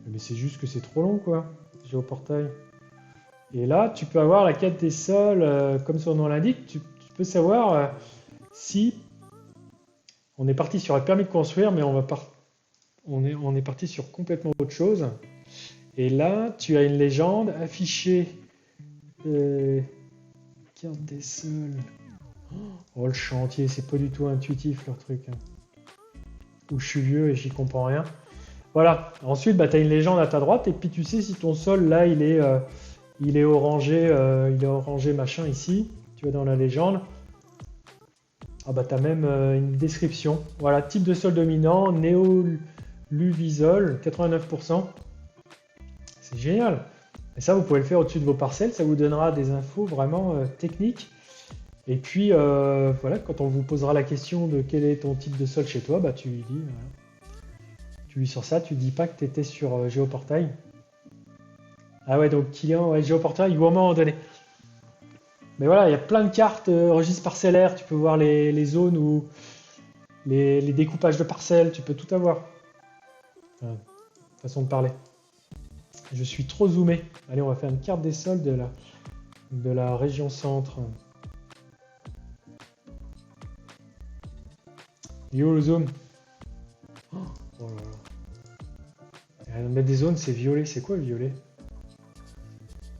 Mais c'est juste que c'est trop long, quoi. Géoportail. Et là, tu peux avoir la carte des sols, comme son nom l'indique. Tu peux savoir si on est parti sur un permis de construire, mais on est parti sur complètement autre chose. Et là, tu as une légende affichée. Carte des sols. Oh, le chantier, c'est pas du tout intuitif leur truc, hein. Ou je suis vieux et j'y comprends rien. Voilà. Ensuite, bah, tu as une légende à ta droite et puis tu sais si ton sol là il est orangé machin ici. Tu vas dans la légende. Ah bah tu as même une description. Voilà, type de sol dominant, néoluvisol, 89%. C'est génial. Et ça, vous pouvez le faire au-dessus de vos parcelles. Ça vous donnera des infos vraiment techniques. Et puis, voilà, quand on vous posera la question de quel est ton type de sol chez toi, bah, tu lui dis, tu lui sors ça, tu dis pas que tu étais sur Géoportail. Ah ouais, donc client, ouais, Géoportail, gourmand en données. Mais voilà, il y a plein de cartes, registres parcellaires, tu peux voir les zones ou les découpages de parcelles, tu peux tout avoir. Enfin, façon de parler. Je suis trop zoomé. Allez, on va faire une carte des sols de la région centre. Yo le zoom. Oh là là. Mettre des zones, c'est violet. C'est quoi violet?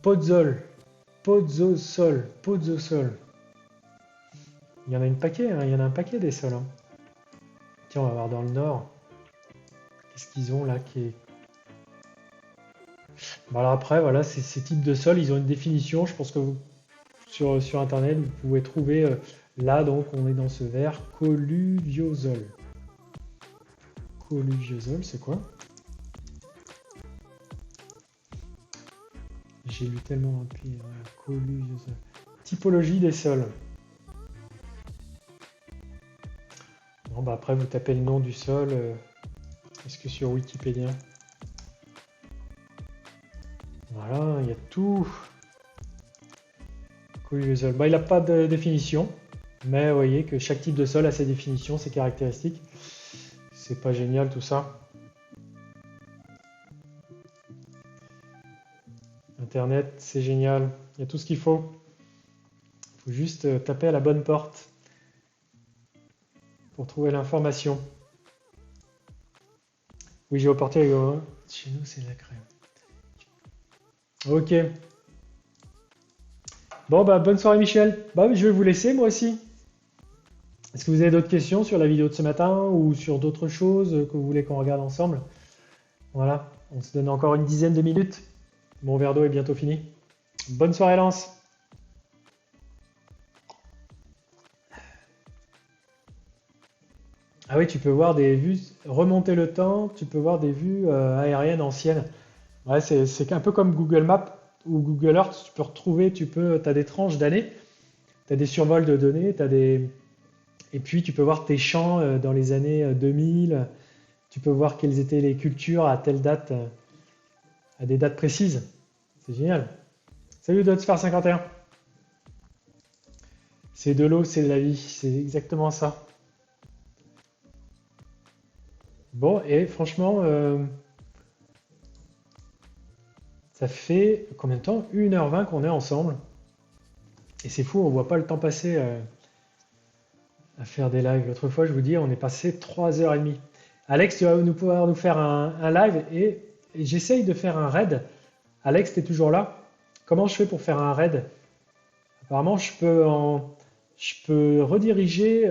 Podzol. Podzosol. Podzosol. Il y en a une paquet, hein. Il y en a un paquet des sols, hein. Tiens, on va voir dans le nord. Qu'est-ce qu'ils ont là qui est... Bon, alors après, voilà, ces types de sols, ils ont une définition. Je pense que sur Internet, vous pouvez trouver Là, donc, on est dans ce verre coluviosol. Coluviosol, c'est quoi? J'ai lu tellement rapide. Coluviosol. Typologie des sols. Bon, bah après, vous tapez le nom du sol. Est-ce que sur Wikipédia? Voilà, il y a tout. Coluviosol. Bah, il n'a pas de définition, mais vous voyez que chaque type de sol a ses définitions, ses caractéristiques. C'est pas génial tout ça. Internet, c'est génial. Il y a tout ce qu'il faut. Il faut juste taper à la bonne porte pour trouver l'information. Oui, j'ai reporté. Chez nous, c'est la crème. Ok. Bon, bah, bonne soirée, Michel. Bah, je vais vous laisser, moi aussi. Est-ce que vous avez d'autres questions sur la vidéo de ce matin ou sur d'autres choses que vous voulez qu'on regarde ensemble? Voilà, on se donne encore une dizaine de minutes. Mon verre d'eau est bientôt fini. Bonne soirée, Lance. Ah oui, tu peux voir des vues, remonter le temps, tu peux voir des vues aériennes anciennes. Ouais, c'est un peu comme Google Maps ou Google Earth, tu peux retrouver, as des tranches d'années, tu as des survols de données, et puis tu peux voir tes champs dans les années 2000, tu peux voir quelles étaient les cultures à telle date, à des dates précises. C'est génial. Salut Dotsfar51. C'est de l'eau, c'est de la vie, c'est exactement ça. Bon, et franchement, ça fait combien de temps? 1h20 qu'on est ensemble. Et c'est fou, on voit pas le temps passer à faire des lives. L'autre fois, je vous dis, on est passé 3h30. Alex, tu vas pouvoir nous faire un live et j'essaye de faire un raid. Alex, tu es toujours là? Comment je fais pour faire un raid? Apparemment, je peux rediriger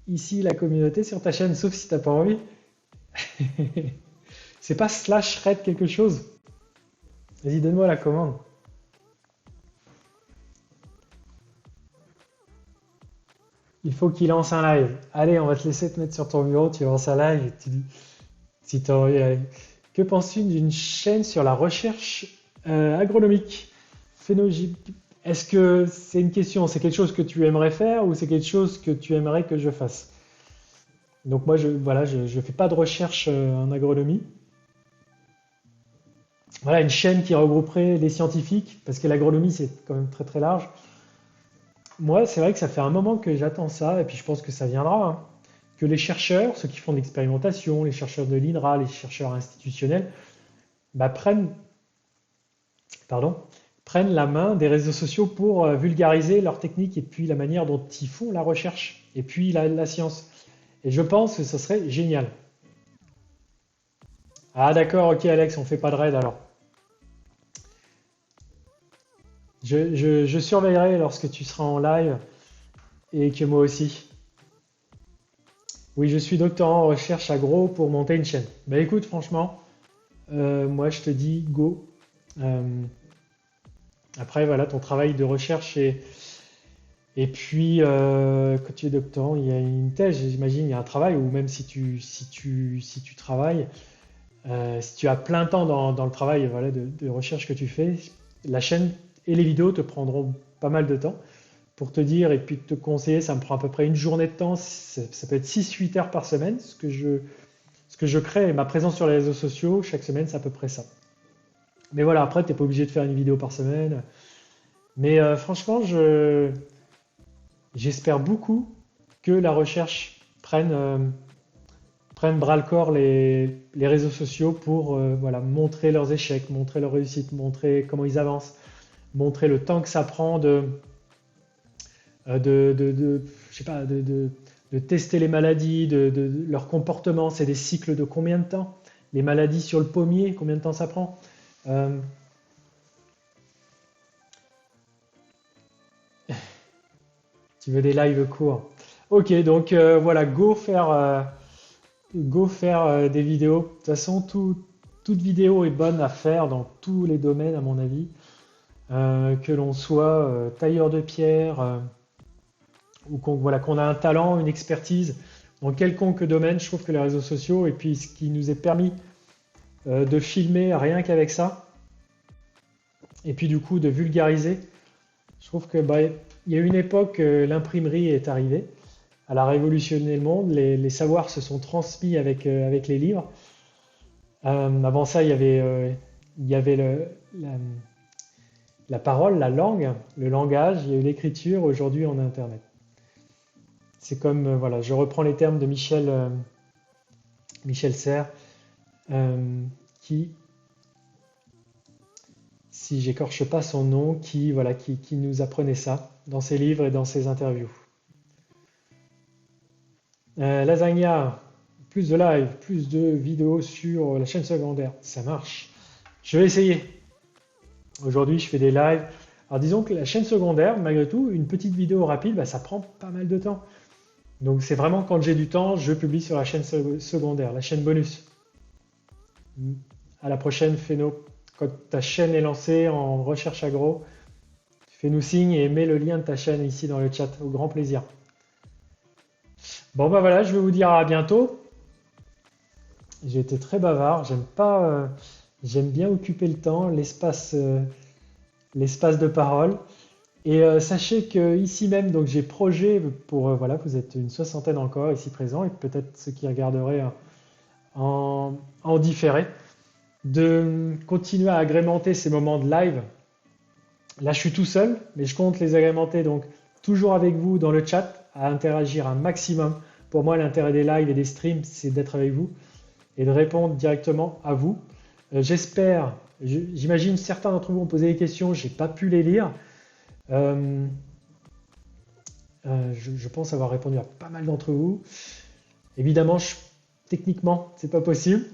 ici la communauté sur ta chaîne, sauf si t'as pas envie. C'est pas slash raid quelque chose? Vas-y, donne-moi la commande. Il faut qu'il lance un live. Allez, on va te laisser te mettre sur ton bureau, tu lances un live et tu dis si tu as envie. Allez. Que penses-tu d'une chaîne sur la recherche agronomique? Est-ce que c'est une question, c'est quelque chose que tu aimerais faire ou c'est quelque chose que tu aimerais que je fasse? Donc moi, voilà, je fais pas de recherche en agronomie. Voilà, une chaîne qui regrouperait les scientifiques, parce que l'agronomie, c'est quand même très très large. Moi, c'est vrai que ça fait un moment que j'attends ça, et puis je pense que ça viendra, hein. Que les chercheurs, ceux qui font de l'expérimentation, les chercheurs de l'INRA, les chercheurs institutionnels, bah, pardon, prennent la main des réseaux sociaux pour vulgariser leurs techniques et puis la manière dont ils font la recherche et puis la science. Et je pense que ce serait génial. Ah d'accord, ok Alex, on fait pas de raid alors. Je surveillerai lorsque tu seras en live et que moi aussi. Oui, je suis doctorant en recherche agro pour monter une chaîne. Bah écoute, franchement, moi je te dis go. Euh, Après, voilà, ton travail de recherche et puis quand tu es doctorant, il y a une thèse, j'imagine, il y a un travail, ou même si tu travailles, si tu as plein temps dans le travail voilà, de recherche que tu fais, la chaîne et les vidéos te prendront pas mal de temps pour te dire et puis te conseiller. Ça me prend à peu près une journée de temps, ça peut être 6-8 heures par semaine, ce que je crée, et ma présence sur les réseaux sociaux, chaque semaine, c'est à peu près ça. Mais voilà, après, tu n'es pas obligé de faire une vidéo par semaine. Mais franchement, j'espère beaucoup que la recherche prenne bras-le-corps les réseaux sociaux pour voilà, montrer leurs échecs, montrer leurs réussites, montrer comment ils avancent, montrer le temps que ça prend je sais pas, de tester les maladies, de leur comportement. C'est des cycles de combien de temps? Les maladies sur le pommier, combien de temps ça prend? Euh, Tu veux des lives courts? Ok, donc voilà, go faire des vidéos. De toute façon, toute vidéo est bonne à faire dans tous les domaines, à mon avis. Que l'on soit tailleur de pierre, ou voilà, qu'on a un talent, une expertise dans quelconque domaine. Je trouve que les réseaux sociaux, et puis ce qui nous est permis de filmer rien qu'avec ça, et puis du coup de vulgariser, je trouve que bah, il y a une époque, l'imprimerie est arrivée, elle a révolutionné le monde, les savoirs se sont transmis avec les livres. Avant ça, il y avait la parole, la langue, le langage, il y a eu l'écriture, aujourd'hui on a Internet. C'est comme, voilà, je reprends les termes de Michel Serres, qui, si j'écorche pas son nom, voilà, qui nous apprenait ça dans ses livres et dans ses interviews. Lasagna, plus de live, plus de vidéos sur la chaîne secondaire, ça marche. Je vais essayer. Aujourd'hui, je fais des lives. Alors disons que la chaîne secondaire, malgré tout, une petite vidéo rapide, bah, ça prend pas mal de temps. Donc c'est vraiment quand j'ai du temps, je publie sur la chaîne secondaire, la chaîne bonus. À la prochaine, Feno. Quand ta chaîne est lancée en recherche agro, fais-nous signe et mets le lien de ta chaîne ici dans le chat. Au grand plaisir. Bon, bah voilà, je vais vous dire à bientôt. J'ai été très bavard. J'aime bien occuper le temps, l'espace de parole. Et sachez que ici même, donc j'ai projet pour, voilà, vous êtes une soixantaine encore ici présents, et peut-être ceux qui regarderaient en différé, de continuer à agrémenter ces moments de live. Là, je suis tout seul, mais je compte les agrémenter, donc toujours avec vous dans le chat, à interagir un maximum. Pour moi, l'intérêt des lives et des streams, c'est d'être avec vous et de répondre directement à vous. J'espère, j'imagine certains d'entre vous ont posé des questions, j'ai pas pu les lire. Je pense avoir répondu à pas mal d'entre vous. Évidemment, techniquement, c'est pas possible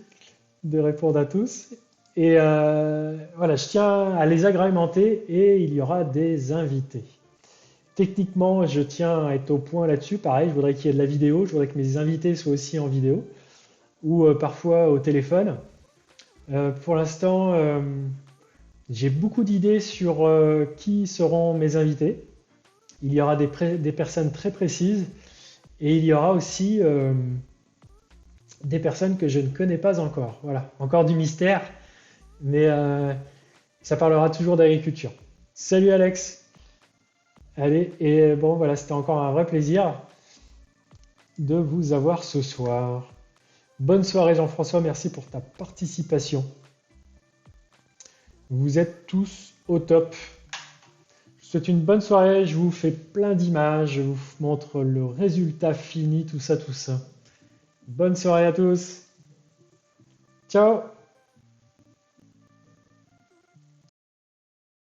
de répondre à tous. Et voilà, je tiens à les agrémenter et il y aura des invités. Techniquement, je tiens à être au point là-dessus. Pareil, je voudrais qu'il y ait de la vidéo, je voudrais que mes invités soient aussi en vidéo ou parfois au téléphone. Pour l'instant, j'ai beaucoup d'idées sur qui seront mes invités. Il y aura des personnes très précises et il y aura aussi des personnes que je ne connais pas encore. Voilà, encore du mystère, mais ça parlera toujours d'agriculture. Salut Alex. Allez, et bon, voilà, c'était encore un vrai plaisir de vous avoir ce soir. Bonne soirée Jean-François, merci pour ta participation. Vous êtes tous au top. Je vous souhaite une bonne soirée, je vous fais plein d'images, je vous montre le résultat fini, tout ça, tout ça. Bonne soirée à tous. Ciao.